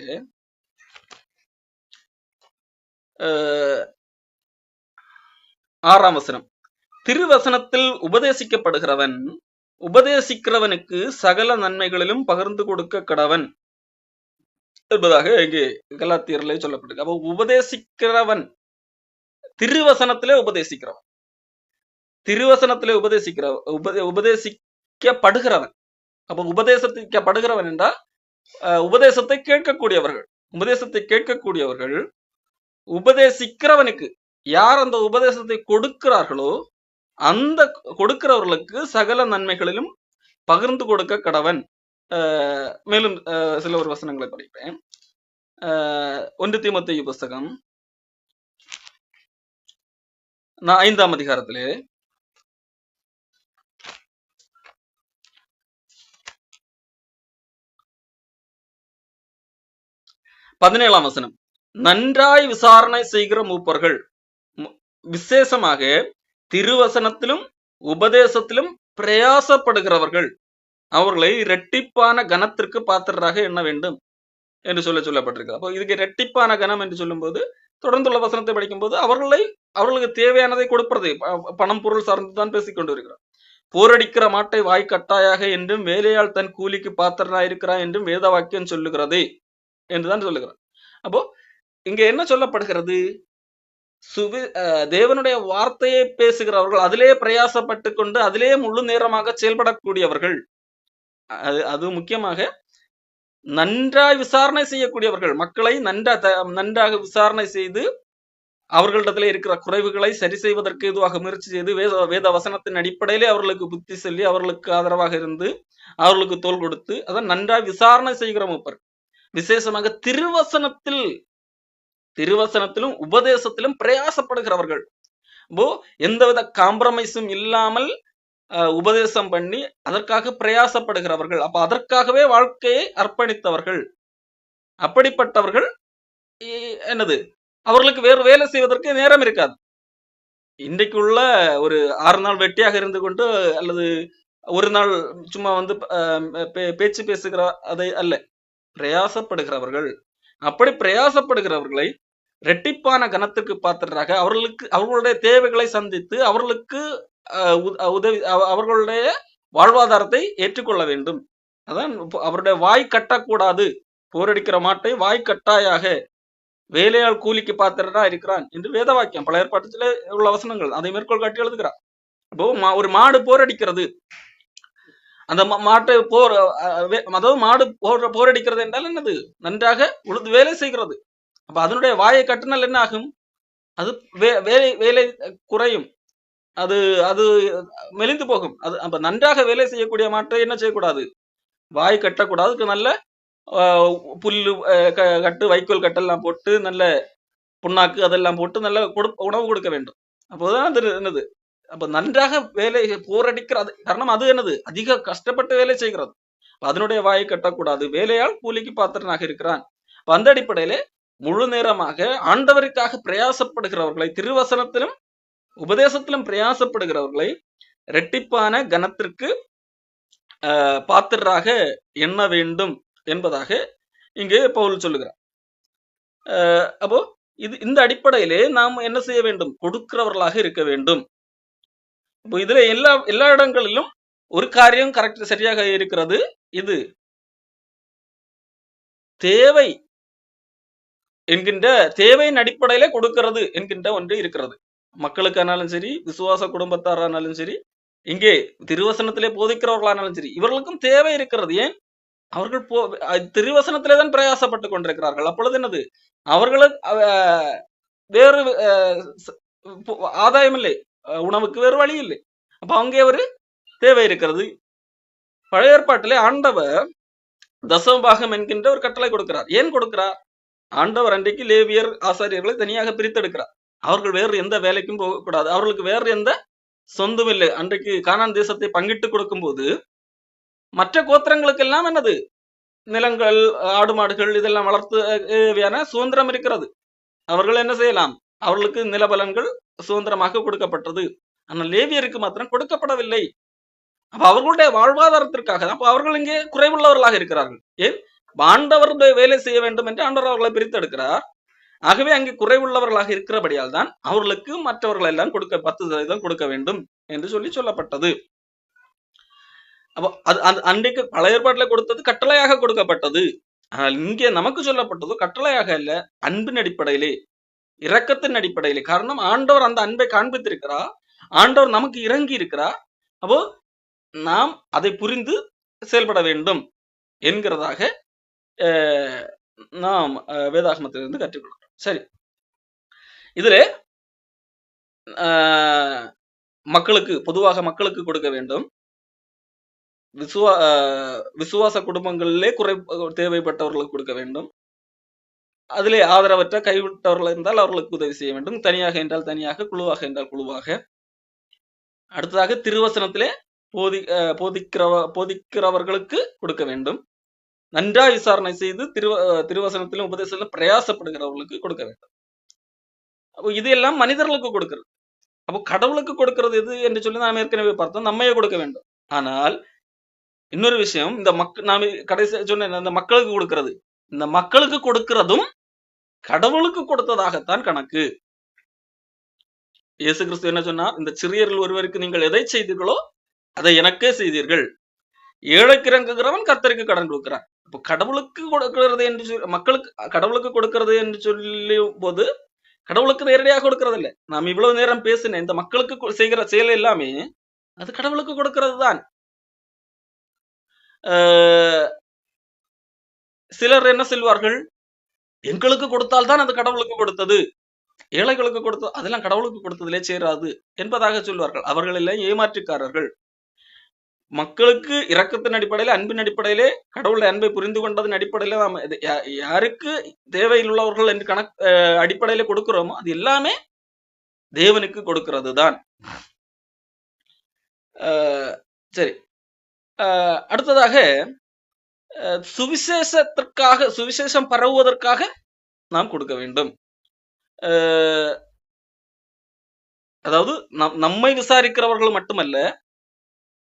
6ஆம் வசனம், திருவசனத்தில் உபதேசிக்கப்படுகிறவன் உபதேசிக்கிறவனுக்கு சகல நன்மைகளிலும் பகிர்ந்து கொடுக்க கடவன் என்பதாக இங்கே கலாத்தியர்ல சொல்லப்பட்டிருக்கு. அப்போ உபதேசிக்கிறவன், திருவசனத்திலே உபதேசிக்கிறவன், திருவசனத்திலே உபதேசிக்கப்படுகிறவன். அப்போ உபதேசிக்கப்படுகிறவன் என்றால் உபதேசத்தை கேட்கக்கூடியவர்கள். உபதேசத்தை கேட்கக்கூடியவர்கள் உபதேசிக்கிறவனுக்கு, யார் அந்த உபதேசத்தை கொடுக்கிறார்களோ அந்த கொடுக்கிறவர்களுக்கு சகல நன்மைகளிலும் பகிர்ந்து கொடுக்க கடவன். மேலும் சில ஒரு வசனங்களை படிப்பேன். 1 தீமோத்தேயு புஸ்தகம் 5ஆம் அதிகாரத்திலே 17ஆம் வசனம், நன்றாய் விசாரணை செய்கிற மூப்பர்கள் விசேஷமாக திருவசனத்திலும் உபதேசத்திலும் பிரயாசப்படுகிறவர்கள் அவர்களை இரட்டிப்பான கனத்திற்கு பாத்திரராக எண்ண வேண்டும் என்று சொல்லப்பட்டிருக்கு. அப்போ இதுக்கு இரட்டிப்பான கனம் என்று சொல்லும் போது, தொடர்ந்துள்ள வசனத்தை படிக்கும் போது அவர்களுக்கு தேவையானதை கொடுப்பது, பணம் பொருள் சார்ந்துதான் பேசிக்கொண்டு இருக்கிறார். போரடிக்கிற மாட்டை வாய் கட்டாயாக என்றும் வேலையால் தன் கூலிக்கு பாத்திரனாயிருக்கிறான் என்றும் வேத வாக்கியம் சொல்லுகிறது என்றுதான் சொல்லுகிறார். அப்போ இங்க என்ன சொல்லப்படுகிறது? தேவனுடைய வார்த்தையை பேசுகிறவர்கள், அதிலே பிரயாசப்பட்டு கொண்டு அதிலே முழு நேரமாக செயல்படக்கூடியவர்கள், அது முக்கியமாக நன்றாய் விசாரணை செய்யக்கூடியவர்கள், மக்களை நன்றாக விசாரணை செய்து அவர்களிடத்துல இருக்கிற குறைவுகளை சரி செய்வதற்கு இதுவாக முயற்சி செய்து வேத வசனத்தின் அடிப்படையிலே அவர்களுக்கு புத்தி சொல்லி அவர்களுக்கு ஆதரவாக இருந்து அவர்களுக்கு தோள் கொடுத்து அதான் நன்றாய் விசாரணை செய்கிற மூப்பர். விசேஷமாக திருவசனத்திலும் உபதேசத்திலும் பிரயாசப்படுகிறவர்கள். எந்தவித காம்ப்ரமைஸும் இல்லாமல் உபதேசம் பண்ணி அதற்காக பிரயாசப்படுகிறவர்கள். அப்ப அதற்காகவே வாழ்க்கையை அர்ப்பணித்தவர்கள். அப்படிப்பட்டவர்கள் என்னது, அவர்களுக்கு வேறு வேலை செய்வதற்கு நேரம் இருக்காது. இன்றைக்குள்ள ஒரு 6 நாள் வெட்டியாக இருந்து கொண்டு அல்லது ஒரு நாள் சும்மா வந்து பேச்சு பேசுகிற அதை அல்ல, பிரயாசப்படுகிறவர்கள். அப்படி பிரயாசப்படுகிறவர்களை இரட்டிப்பான கனத்துக்கு பாத்திரராக அவர்களுடைய தேவைகளை சந்தித்து அவர்களுக்கு உதவி, அவர்களுடைய வாழ்வாதாரத்தை ஏற்றுக்கொள்ள வேண்டும். அதான் அவருடைய வாய் கட்டக்கூடாது, போரடிக்கிற மாட்டை வாய் கட்டாயாக வேலையால் கூலிக்கு பாத்திரனா இருக்கிறான் என்று வேத வாக்கியம் பழைய ஏற்பாட்டிலே உள்ள வசனங்கள் அதை மேற்கோள் காட்டி எழுதுகிறார். இப்போ ஒரு மாடு போரடிக்கிறது, அந்த மாட்டை அதாவது மாடு போரடிக்கிறது என்றால் என்னது, நன்றாக உழுது வேலை செய்கிறது. அப்ப அதனுடைய வாயை கட்டினால் என்ன ஆகும்? அது வேலை குறையும், அது அது மெலிந்து போகும். அது அப்ப நன்றாக வேலை செய்யக்கூடிய மாட்டை என்ன செய்யக்கூடாது, வாய் கட்டக்கூடாது. அதுக்கு நல்ல புல்லு கட்டு, வைக்கோல் கட்டெல்லாம் போட்டு நல்ல புண்ணாக்கு அதெல்லாம் போட்டு நல்ல உணவு கொடுக்க வேண்டும். அப்போதான் அது என்னது, அப்ப நன்றாக வேலை போரடிக்கிறது. காரணம் அது என்னது, அதிக கஷ்டப்பட்டு வேலை செய்கிறது. அதனுடைய வாயை கட்டக்கூடாது, வேலையால் கூலிக்கு பாத்திரனாக இருக்கிறான். அந்த அடிப்படையிலே முழு நேரமாக ஆண்டவருக்காக பிரயாசப்படுகிறவர்களை, திருவசனத்திலும் உபதேசத்திலும் பிரயாசப்படுகிறவர்களை இரட்டிப்பான கனத்திற்கு பாத்திரராக எண்ண வேண்டும் என்பதாக இங்கே பவுல் சொல்லுகிறார். அப்போ இந்த அடிப்படையிலே நாம் என்ன செய்ய வேண்டும்? கொடுக்கிறவர்களாக இருக்க வேண்டும். இப்போ இதுல எல்லா இடங்களிலும் ஒரு காரியம் கரெக்ட் சரியாக இருக்கிறது. இது தேவை என்கின்ற தேவையின் அடிப்படையில கொடுக்கிறது என்கின்ற ஒன்று இருக்கிறது. மக்களுக்கானாலும் சரி, விசுவாச குடும்பத்தாரானாலும் சரி, இங்கே திருவசனத்திலே போதிக்கிறவர்களானாலும் சரி, இவர்களுக்கும் தேவை இருக்கிறது. ஏன்? அவர்கள் திருவசனத்திலே தான் பிரயாசப்பட்டு கொண்டிருக்கிறார்கள். அப்பொழுது என்னது? அவர்களுக்கு வேறு ஆதாயம் இல்லை, உணவுக்கு வேறு வழி இல்லை. அப்ப அங்கே ஒரு தேவை இருக்கிறது. பழைய ஏற்பாட்டிலே ஆண்டவர் தசமபாகம் என்கின்ற ஒரு கட்டளை கொடுக்கிறார். ஏன் கொடுக்கிறார்? ஆண்டவர் அன்றைக்கு லேவியர் ஆசாரியர்களை தனியாக பிரித்தெடுக்கிறார். அவர்கள் வேறு எந்த வேலைக்கும் போகக்கூடாது, அவர்களுக்கு வேறு எந்த சொந்தம் இல்லை. அன்றைக்கு கானான் தேசத்தை பங்கிட்டு கொடுக்கும் போது மற்ற கோத்திரங்களுக்கு எல்லாம் என்னது? நிலங்கள், ஆடு மாடுகள் இதெல்லாம் வளர்த்து சுதந்திரம் இருக்கிறது. அவர்கள் என்ன செய்யலாம்? அவர்களுக்கு நிலபலன்கள் சுதந்திரமாக கொடுக்கப்பட்டது. ஆனால் லேவியருக்கு மாத்திரம் கொடுக்கப்படவில்லை. அப்ப அவர்களுடைய வாழ்வாதாரத்திற்காக அப்ப அவர்கள் இங்கே குறைவுள்ளவர்களாக இருக்கிறார்கள். ஏன்? ஆண்டவர் வேலை செய்ய வேண்டும் என்று ஆண்டவர் அவர்களை பிரித்தெடுக்கிறார். ஆகவே அங்கே குறைவுள்ளவர்களாக இருக்கிறபடியால் தான் அவர்களுக்கு மற்றவர்கள் எல்லாம் 10% கொடுக்க வேண்டும் என்று சொல்லப்பட்டது. அப்போ அது அன்றைக்கு பழைய ஏற்பாட்டில் கொடுத்தது கட்டளையாக கொடுக்கப்பட்டது. ஆனால் இங்கே நமக்கு சொல்லப்பட்டது கட்டளையாக அல்ல, அன்பின் அடிப்படையிலே, இரக்கத்தின் அடிப்படையிலே. காரணம், ஆண்டவர் அந்த அன்பை காண்பித்திருக்கிறார், ஆண்டவர் நமக்கு இறங்கி இருக்கிறார். அப்போ நாம் அதை புரிந்து செயல்பட வேண்டும் என்கிறதாக நாம் வேதாகமத்திலிருந்து கற்றுக்கொள்கிறோம். சரி, இதுல மக்களுக்கு பொதுவாக மக்களுக்கு கொடுக்க வேண்டும். விசுவாச குடும்பங்களிலே தேவைப்பட்டவர்களுக்கு கொடுக்க வேண்டும். அதிலே ஆதரவற்ற கைவிட்டவர்கள் இருந்தால் அவர்களுக்கு உதவி செய்ய வேண்டும். தனியாக என்றால் தனியாக, குழுவாக என்றால் குழுவாக. அடுத்ததாக திருவசனத்திலே போதிக்கிறவர்களுக்கு கொடுக்க வேண்டும். நன்றாய் விசாரணை செய்து திருவசனத்திலும் உபதேசத்திலும் பிரயாசப்படுகிறவர்களுக்கு கொடுக்க வேண்டும். அப்போ இது எல்லாம் மனிதர்களுக்கு கொடுக்கிறது. அப்போ கடவுளுக்கு கொடுக்கிறது எது என்று சொல்லி நாம் ஏற்கனவே பார்த்தோம், நம்மையே கொடுக்க வேண்டும். ஆனால் இன்னொரு விஷயம், இந்த நாம் கடைசி சொன்ன இந்த மக்களுக்கு கொடுக்கிறது, இந்த மக்களுக்கு கொடுக்கிறதும் கடவுளுக்கு கொடுத்ததாகத்தான் கணக்கு. இயேசு கிறிஸ்து என்ன சொன்னார்? இந்த சிறியர்கள் ஒருவருக்கு நீங்கள் எதை செய்தீர்களோ அதை எனக்கே செய்தீர்கள். ஏழைக்கு இறங்குகிறவன் கர்த்தருக்கு கடன் கொடுக்கிறான். இப்போ கடவுளுக்கு கொடுக்கிறது என்று மக்களுக்கு கடவுளுக்கு கொடுக்கிறது என்று சொல்லும் போது கடவுளுக்கு நேரடியாக கொடுக்கிறது இல்லை. நாம் இவ்வளவு நேரம் பேசினேன், இந்த மக்களுக்கு செய்கிற செயல் எல்லாமே அது கடவுளுக்கு கொடுக்கிறது தான். சிலர் என்ன சொல்வார்கள்? எங்களுக்கு கொடுத்தால்தான் அது கடவுளுக்கு கொடுத்தது, ஏழைகளுக்கு கொடுத்தது அதெல்லாம் கடவுளுக்கு கொடுத்ததிலே சேராது என்பதாக சொல்வார்கள். அவர்கள் எல்லாம் ஏமாற்றுக்காரர்கள். மக்களுக்கு இரக்கத்தின் அடிப்படையில, அன்பின் அடிப்படையிலே, கடவுளுடைய அன்பை புரிந்து கொண்டதன் அடிப்படையில நாம் யாருக்கு தேவையில் உள்ளவர்கள் என்று அடிப்படையில கொடுக்கிறோமோ அது எல்லாமே தேவனுக்கு கொடுக்கிறது தான். சரி, அடுத்ததாக சுவிசேஷத்திற்காக, சுவிசேஷம் பரவுவதற்காக நாம் கொடுக்க வேண்டும். அதாவது நம்மை விசாரிக்கிறவர்கள் மட்டுமல்ல,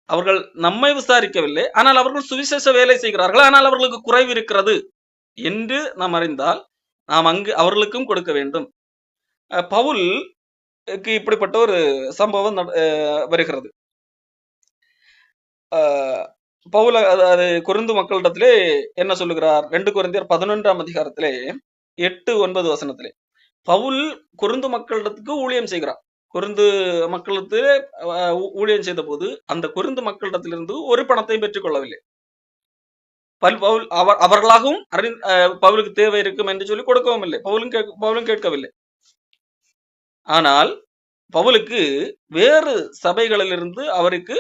அவர்கள் நம்மை விசாரிக்கவில்லை, ஆனால் அவர்கள் சுவிசேஷ வேலை செய்கிறார்கள், ஆனால் அவர்களுக்கு குறைவு இருக்கிறது என்று நாம் அறிந்தால் நாம் அங்கு அவர்களுக்கும் கொடுக்க வேண்டும். பவுலுக்கு இப்படிப்பட்ட ஒரு சம்பவம் வருகிறது. பவுல் அது கொரிந்து மக்களிடத்திலே என்ன சொல்லுகிறார்? 2 கொரிந்தியர் 11ஆம் அதிகாரத்திலே 8-9 வசனத்திலே பவுல் கொரிந்து மக்களிடத்துக்கு ஊழியம் செய்கிறார். கொரிந்து மக்களுக்கு ஊழியம் செய்த போது அந்த கொரிந்து மக்களிடத்திலிருந்து ஒரு பணத்தையும் பெற்றுக் கொள்ளவில்லை. அவர்களாகவும் பவுலுக்கு தேவை இருக்கும் என்று சொல்லி கொடுக்கவும் இல்லை, பவுலும் கேட்கவில்லை. ஆனால் பவுலுக்கு வேறு சபைகளிலிருந்து அவருக்கு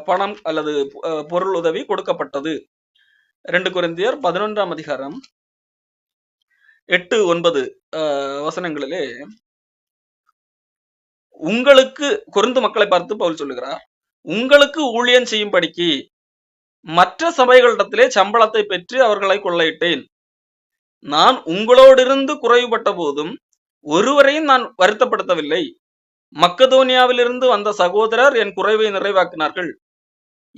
பணம் அல்லது பொருள் உதவி கொடுக்கப்பட்டது. 2 கொரிந்தியர் 11ஆம் அதிகாரம் 8-9 வசனங்களிலே உங்களுக்கு, கொரிந்து மக்களை பார்த்து பவுல் சொல்லுகிறார், உங்களுக்கு ஊழியம் செய்யும்படிக்கு மற்ற சபைகளிடத்திலே சம்பளத்தை பெற்று அவர்களை கொள்ளையிட்டேன். நான் உங்களோடிருந்து குறைவுபட்ட போதும் ஒருவரையும் நான் வருத்தப்படுத்தவில்லை. மக்கதோனியாவிலிருந்து வந்த சகோதரர் என் குறைவை நிறைவாக்கினார்கள்.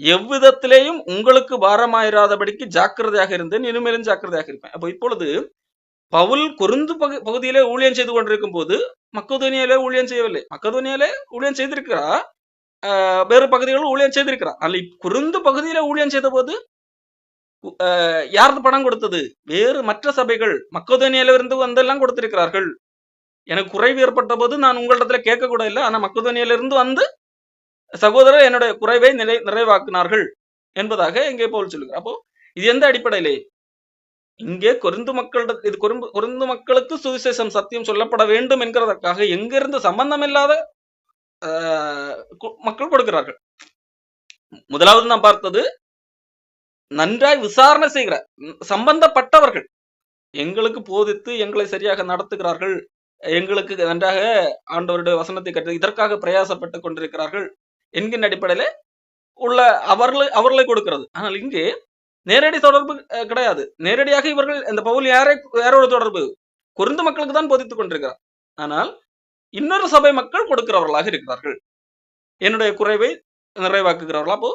எவ்விதத்திலேயும் உங்களுக்கு பாரமாயிராதபடிக்கு ஜாக்கிரதையாக இருந்தேன், இனிமேலும் ஜாக்கிரதையாக இருப்பேன். அப்போ இப்பொழுது பவுல் கொரிந்து பகுதியிலே ஊழியம் செய்து கொண்டிருக்கும் போது மக்கதோனியாவிலே ஊழியம் செய்யவில்லை. மக்கதோனியாவிலே ஊழியம் செய்திருக்கிறார், வேறு பகுதிகளில் ஊழியம் செய்திருக்கிறார். ஆனால் கொரிந்து பகுதியிலே ஊழியம் செய்த போது யாருக்கு பணம் கொடுத்தது? வேறு மற்ற சபைகள் மக்கதோனியாவில இருந்து வந்தெல்லாம் கொடுத்திருக்கிறார்கள். எனக்கு குறைவு ஏற்பட்ட போது நான் உங்களிடத்துல கேட்க கூட இல்லை. ஆனா மக்கதோனியாவில இருந்து வந்து சகோதரர் என்னுடைய குறைவை நிறைவாக்கினார்கள் என்பதாக இங்கே பவுல் சொல்லுகிறார். அப்போ இது எந்த அடிப்படையிலே? இங்கே கொரிந்து மக்களிடம் இது கொரிந்து மக்களுக்கு சுவிசேஷம் சத்தியம் சொல்லப்பட வேண்டும் என்கிறதற்காக எங்கிருந்து சம்பந்தம் இல்லாத மக்கள் கொடுக்கிறார்கள். முதலாவது நாம் பார்த்தது நன்றாய் விசாரணை செய்கிற சம்பந்தப்பட்டவர்கள் எங்களுக்கு போதித்து எங்களை சரியாக நடத்துகிறார்கள், எங்களுக்கு நன்றாக ஆண்டவருடைய வசனத்தை கற்று இதற்காக பிரயாசப்பட்டு கொண்டிருக்கிறார்கள் என்கின்ற அடிப்படையில உள்ள அவர்களை கொடுக்கிறது. ஆனால் இங்கே நேரடி தொடர்பு கிடையாது. நேரடியாக இவர்கள் இந்த பவுல் யாரோட தொடர்பு? கொரிந்து மக்களுக்கு தான் போதித்துக் கொண்டிருக்கிறார். ஆனால் இன்னொரு சபை மக்கள் கொடுக்கிறவர்களாக இருக்கிறார்கள், என்னுடைய குறைவை நிறைவாக்குகிறவர்கள். அப்போ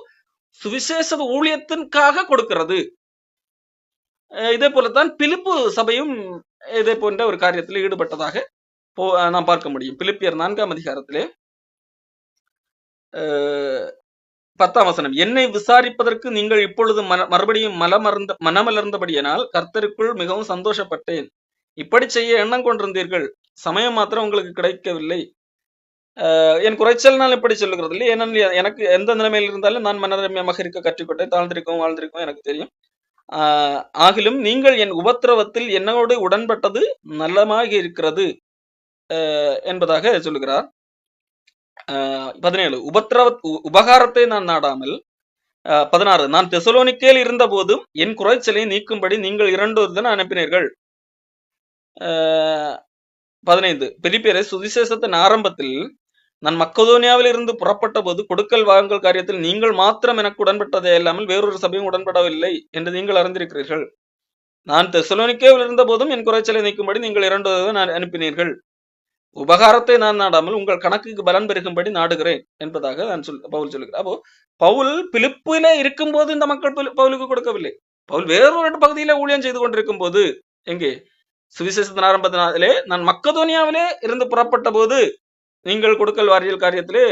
சுவிசேஷ ஊழியத்திற்காக கொடுக்கிறது. இதே போலத்தான் பிலிப்பு சபையும் இதே போன்ற ஒரு காரியத்தில் ஈடுபட்டதாக நாம் பார்க்க முடியும். பிலிப்பியர் 4ஆம் அதிகாரத்திலே 10ஆம் வசனம், என்னை விசாரிப்பதற்கு நீங்கள் இப்பொழுது மறுபடியும் மனமலர்ந்தபடியினால் கர்த்தருக்குள் மிகவும் சந்தோஷப்பட்டேன். இப்படி செய்ய எண்ணம் கொண்டிருந்தீர்கள், சமயம் மாத்திரம் உங்களுக்கு கிடைக்கவில்லை. என் குறைச்சல் இப்படி சொல்லுகிறது இல்லை. ஏனென்றால் எனக்கு எந்த நிலைமையில் இருந்தாலும் நான் மனரம்யமாக இருக்க கற்றுக்கொண்டேன், தாழ்ந்திருக்கவும் வாழ்ந்திருக்கவும் எனக்கு தெரியும். ஆகிலும் நீங்கள் என் உபத்திரவத்தில் என்னோடு உடன்பட்டது நல்லமாக இருக்கிறது என்பதாக சொல்லுகிறார். 17, உபகாரத்தை நான் நாடாமல். 16, நான் தெசலோனிக்கேல் இருந்த போதும் என் குறைச்சலை நீக்கும்படி நீங்கள் 2 அனுப்பினீர்கள். 15, பிலிப்பியரை சுவிசேஷத்தின் ஆரம்பத்தில் நான் மக்கதோனியாவில் இருந்து புறப்பட்ட போது கொடுக்கல் வாங்கல் காரியத்தில் நீங்கள் மாத்திரம் எனக்கு உடன்பட்டதே இல்லாமல் வேறொரு சபையும் உடன்படவில்லை என்று நீங்கள் அறிந்திருக்கிறீர்கள். நான் தெசலோனிக்கேவில் இருந்த போதும் என் குறைச்சலை நீக்கும்படி நீங்கள் 2 அனுப்பினீர்கள். உபகாரத்தை நான் நாடாமல் உங்கள் கணக்குக்கு பலன் பெருகும்படி நாடுகிறேன் என்பதாக பவுல் சொல்லுகிறேன். அப்போ பவுல் பிலிப்பிலே இருக்கும் போது இந்த மக்கள் பவுலுக்கு கொடுக்கவில்லை. பவுல் வேறொரு பகுதியில ஊழியம் செய்து கொண்டிருக்கும் போது, எங்கே சுவிசேஷத்தின் ஆரம்பத்தினாலே நான் மக்கதோனியாவிலே இருந்து புறப்பட்ட போது நீங்கள் கொடுக்கல் வாரியல் காரியத்திலே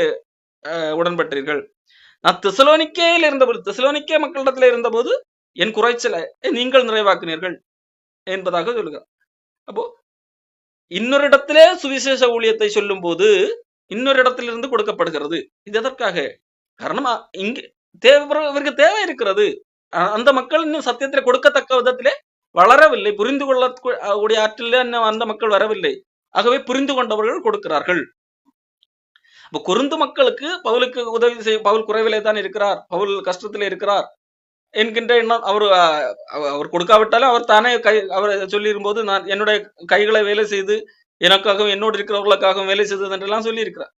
உடன்பட்டீர்கள். நான் தெசலோனிக்கேயில் இருந்தபோது, தெசலோனிக்கே மக்களிடத்திலே இருந்த போது என் குறைச்சலை நீங்கள் நிறைவாக்கினீர்கள் என்பதாக சொல்லுகிறார். அப்போ இன்னொரு இடத்திலே சுவிசேஷ ஊழியத்தை சொல்லும் போது இன்னொரு இடத்திலிருந்து கொடுக்கப்படுகிறது. இது எதற்காக? காரணம் இங்கு இவருக்கு தேவை இருக்கிறது. அந்த மக்கள் இன்னும் சத்தியத்திலே கொடுக்கத்தக்க விதத்திலே வளரவில்லை, புரிந்து கொள்ளக்கூடிய ஆற்றிலே அந்த மக்கள் வரவில்லை. ஆகவே புரிந்து கொண்டவர்கள் கொடுக்கிறார்கள். இப்ப கொரிந்து மக்களுக்கு பவுலுக்கு உதவி செய்ய, பவுல் குறைவிலே தான் இருக்கிறார், பவுல் கஷ்டத்திலே இருக்கிறார் என்கின்ற எண்ணம் அவர் கொடுக்காவிட்டாலும் அவர் தானே அவர் சொல்லியிருக்கும் போது நான் என்னுடைய கைகளை வேலை செய்து எனக்காகவும் என்னோடு இருக்கிறவர்களுக்காகவும் வேலை செய்தது என்றெல்லாம் சொல்லி இருக்கிறார்.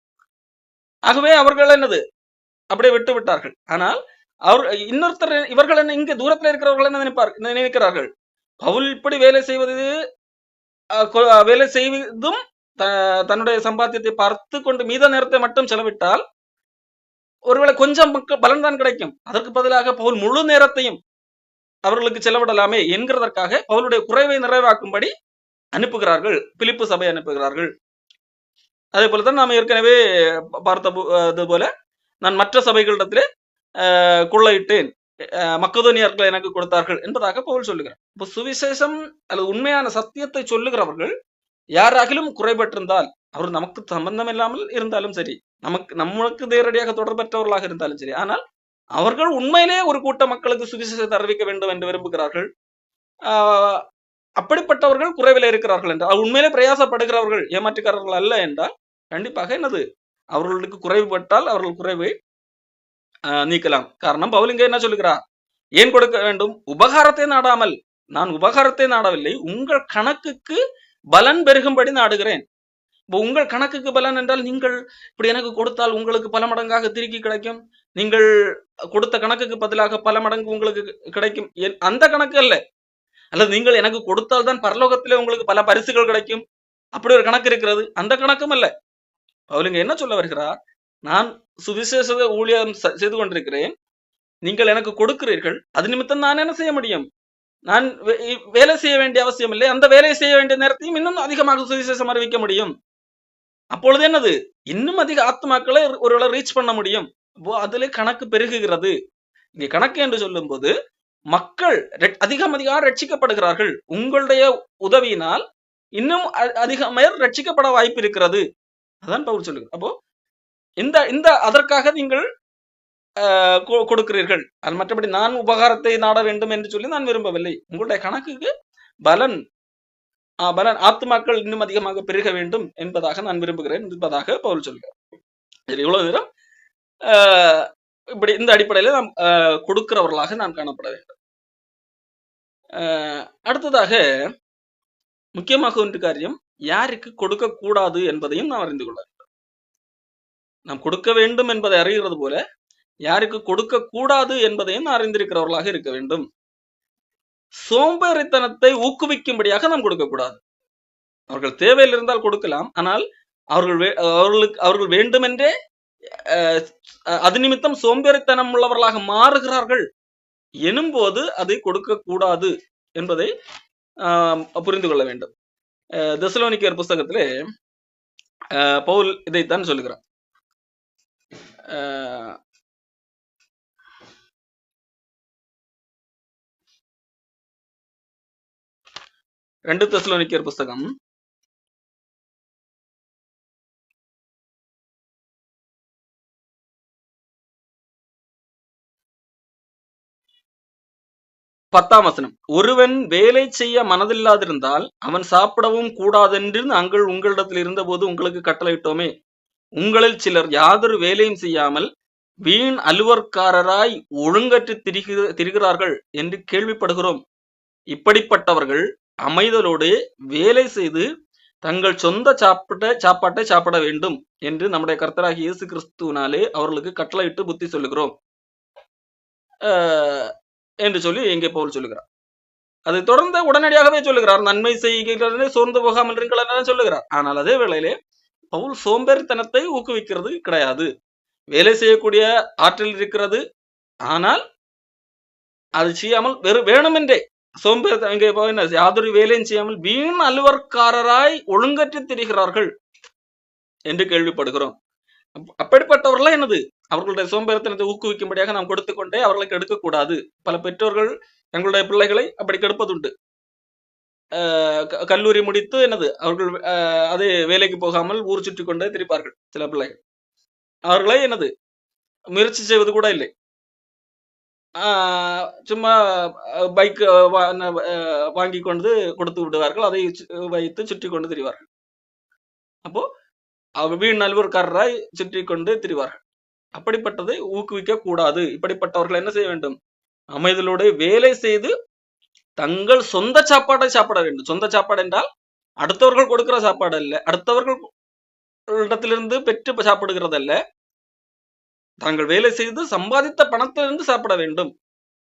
ஆகவே அவர்கள் என்னது அப்படியே விட்டு விட்டார்கள். ஆனால் அவர் இன்னொருத்தர் இவர்கள் என்ன இங்க தூரத்தில் இருக்கிறவர்கள் என்ன நினைக்கிறார்கள், பவுல் இப்படி வேலை செய்வதும் தன்னுடைய சம்பாத்தியத்தை பார்த்து கொண்டு மீத நேரத்தை மட்டும் செலவிட்டால் ஒருவேளை கொஞ்சம் பலன் தான் கிடைக்கும், அதற்கு பதிலாக பவுல் முழு நேரத்தையும் அவர்களுக்கு செலவிடலாமே என்கிறதற்காக பவுலுடைய குறைவை நிறைவாக்கும்படி அனுப்புகிறார்கள், பிலிப்பு சபை அனுப்புகிறார்கள். அதே போலதான் நாம் ஏற்கனவே பார்த்தது போல நான் மற்ற சபைகளிடத்திலே கொள்ளையிட்டேன், மக்கதோனியர்கள் எனக்கு கொடுத்தார்கள் என்பதாக பவுல் சொல்லுகிறார். இப்போ சுவிசேஷம் அல்லது உண்மையான சத்தியத்தை சொல்லுகிறவர்கள் யாராகிலும் குறைபட்டிருந்தால், அவர் நமக்கு சம்பந்தம் இல்லாமல் இருந்தாலும் சரி, நமக்கு நேரடியாக தொடர்பற்றவர்களாக இருந்தாலும் சரி, ஆனால் அவர்கள் உண்மையிலே ஒரு கூட்ட மக்களுக்கு சுவிசேஷத்தை அறிவிக்க வேண்டும் என்று விரும்புகிறார்கள். அப்படிப்பட்டவர்கள் குறைவில் இருக்கிறார்கள் என்றால், உண்மையிலே பிரயாசப்படுகிறவர்கள் ஏமாற்றுக்காரர்கள் அல்ல என்றால் கண்டிப்பாக என்னது அவர்களுக்கு குறைவுபட்டால் அவர்கள் குறைவை நீக்கலாம். காரணம் பவுல் இங்கே என்ன சொல்லுகிறார், ஏன் கொடுக்க வேண்டும்? உபகாரத்தை நாடாமல். நான் உபகாரத்தை நாடவில்லை, உங்கள் கணக்குக்கு பலன் பெருகும்படி நாடுகிறேன். இப்போ உங்கள் கணக்குக்கு பலன் என்றால் நீங்கள் இப்படி எனக்கு கொடுத்தால் உங்களுக்கு பல மடங்காக திருக்கி கிடைக்கும், நீங்கள் கொடுத்த கணக்குக்கு பதிலாக பல மடங்கு உங்களுக்கு கிடைக்கும், அந்த கணக்கு அல்ல. அல்லது நீங்கள் எனக்கு கொடுத்தால் தான் பரலோகத்திலே உங்களுக்கு பல பரிசுகள் கிடைக்கும், அப்படி ஒரு கணக்கு இருக்கிறது. அந்த கணக்கும் அல்ல. அவளுங்க என்ன சொல்ல வருகிறார், நான் சுவிசேஷ ஊழியம் செய்து கொண்டிருக்கிறேன், நீங்கள் எனக்கு கொடுக்கிறீர்கள், அது நிமித்தம் நான் என்ன செய்ய முடியும், நான் வேலை செய்ய வேண்டிய அவசியம் இல்லை, அந்த வேலையை செய்ய வேண்டிய நேரத்தையும் இன்னும் அதிகமாக சுவிசேஷம் அறிவிக்க முடியும். அப்பொழுது என்னது, இன்னும் அதிக ஆத்மாக்களை ஒருவேளை ரீச் பண்ண முடியும். அதுல கணக்கு பெருகுகிறது. இங்க கணக்கு என்று சொல்லும் போது மக்கள் அதிகம் ரட்சிக்கப்படுகிறார்கள். உங்களுடைய உதவியினால் இன்னும் அதிகம் பேர் ரட்சிக்கப்பட வாய்ப்பு இருக்கிறது. அதான் பவுல் சொல்லுங்க. அப்போ இந்த அதற்காக நீங்கள் கொடுக்கிறீர்கள். அது மற்றபடி நான் உபகாரத்தை நாட வேண்டும் என்று சொல்லி நான் விரும்பவில்லை. உங்களுடைய கணக்குக்கு பலன் ஆத்துமாக்கள் இன்னும் அதிகமாக பெருக வேண்டும் என்பதாக நான் விரும்புகிறேன் என்பதாக பவுல் சொல்கிறார். இவ்வளவு நேரம் இப்படி இந்த அடிப்படையில நாம் கொடுக்கிறவர்களாக நாம் காணப்பட வேண்டும். அடுத்ததாக முக்கியமாக ஒன்று காரியம், யாருக்கு கொடுக்க கூடாது என்பதையும் நாம் அறிந்து கொள்ள வேண்டும். நாம் கொடுக்க வேண்டும் என்பதை அறிகிறது போல யாருக்கு கொடுக்க கூடாது என்பதையும் நாம் அறிந்திருக்கிறவர்களாக இருக்க வேண்டும். சோம்பேறித்தனத்தை ஊக்குவிக்கும்படியாக நாம் கொடுக்க கூடாது. அவர்கள் தேவையில் இருந்தால் கொடுக்கலாம், ஆனால் அவர்கள் வேண்டுமென்றே அது நிமித்தம் சோம்பேறித்தனம் உள்ளவர்களாக மாறுகிறார்கள் எனும்போது அதை கொடுக்க கூடாது என்பதை புரிந்து கொள்ள வேண்டும். தெசலோனிக்கேயர் புஸ்தகத்திலே பவுல் இதைத்தான் சொல்லுகிறார். 2 தெசலோனிக்கேயர் புஸ்தகம் 10ஆம் வசனம். ஒருவன் வேலை செய்ய மனதில்லாதிருந்தால் அவன் சாப்பிடவும் கூடாதென்று நாங்கள் உங்களிடத்தில் இருந்தபோது உங்களுக்கு கட்டளையிட்டோமே. உங்களில் சிலர் யாதொரு வேலையும் செய்யாமல் வீண் அலுவற்காரராய் ஒழுங்கற்று திரிகிறார்கள் என்று கேள்விப்படுகிறோம். இப்படிப்பட்டவர்கள் அமைதலோடு வேலை செய்து தங்கள் சொந்த சாப்பாட்டை சாப்பிட வேண்டும் என்று நம்முடைய கர்த்தராகிய இயேசு கிறிஸ்துவினாலே அவர்களுக்கு கட்டளையிட்டு புத்தி சொல்லுகிறோம் என்று சொல்லி இங்கே பவுல் சொல்லுகிறார். அதை தொடர்ந்து உடனடியாகவே சொல்லுகிறார், நன்மை செய்கிறதே சோர்ந்து போகாமல் இருங்கள் சொல்லுகிறார். ஆனால் அதே வேளையிலே பவுல் சோம்பேறித்தனத்தை ஊக்குவிக்கிறது கிடையாது. வேலை செய்யக்கூடிய ஆற்றல் இருக்கிறது, ஆனால் அது செய்யாமல் வேணுமென்றே சோம்பேறி யாதொரு வேலையும் செய்யாமல் வீண் அலுவற்காரராய் ஒழுங்கற்று திரிகிறார்கள் என்று கேள்விப்படுகிறோம். அப்படிப்பட்டவர்கள் என்னது, அவர்களுடைய சோம்பேறித்தனத்தை ஊக்குவிக்கும்படியாக நாம் கொடுத்து கொண்டே அவர்களை கெடுக்கக்கூடாது. பல பெற்றோர்கள் தங்களுடைய பிள்ளைகளை அப்படி கெடுப்பதுண்டு. கல்லூரி முடித்து என்னது அவர்கள் அதே வேலைக்கு போகாமல் ஊர் சுற்றி கொண்டே திரிப்பார்கள். சில பிள்ளைகள் அவர்களை என்னது முயற்சி செய்வது கூட இல்லை, சும்மா பைக் வாங்கி கொண்டு கொடுத்து விடுவார்கள், அதை வைத்து சுற்றி கொண்டு திரிவார்கள். அப்போ வீண் நல்வர்காரராய் சுற்றி கொண்டு திரிவார்கள். அப்படிப்பட்டதை ஊக்குவிக்க கூடாது. இப்படிப்பட்டவர்கள் என்ன செய்ய வேண்டும், அமைதலோடு வேலை செய்து தங்கள் சொந்த சாப்பாட்டை சாப்பிட வேண்டும். சொந்த சாப்பாடு என்றால் அடுத்தவர்கள் கொடுக்கிற சாப்பாடு அல்ல, அடுத்தவர்களிடத்திலிருந்து பெற்று சாப்பிடுகிறதல்ல, தாங்கள் வேலை செய்து சம்பாதித்த பணத்திலிருந்து சாப்பிட வேண்டும்.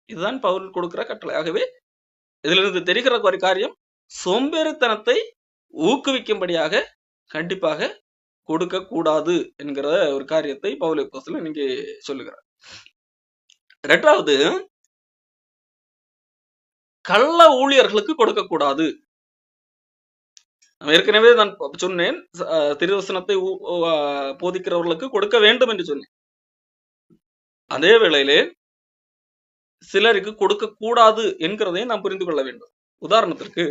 இதுதான் பவுல் கொடுக்கிற கட்டளை. ஆகவே இதிலிருந்து தெரிகிற ஒரு காரியம், சோம்பேறித்தனத்தை ஊக்குவிக்கும்படியாக கண்டிப்பாக கொடுக்க கூடாது என்கிற ஒரு காரியத்தை பவுல் அப்போஸ்தலன் இங்கே சொல்லுகிறார். இரண்டாவது, கள்ள ஊழியர்களுக்கு கொடுக்க கூடாது. ஏற்கனவே நான் சொன்னேன், திருவசனத்தை போதிக்கிறவர்களுக்கு கொடுக்க வேண்டும் என்று சொன்னேன். அதே வேளையிலே சிலருக்கு கொடுக்க கூடாது என்கிறதையும் நாம் புரிந்து கொள்ள வேண்டும். உதாரணத்திற்கு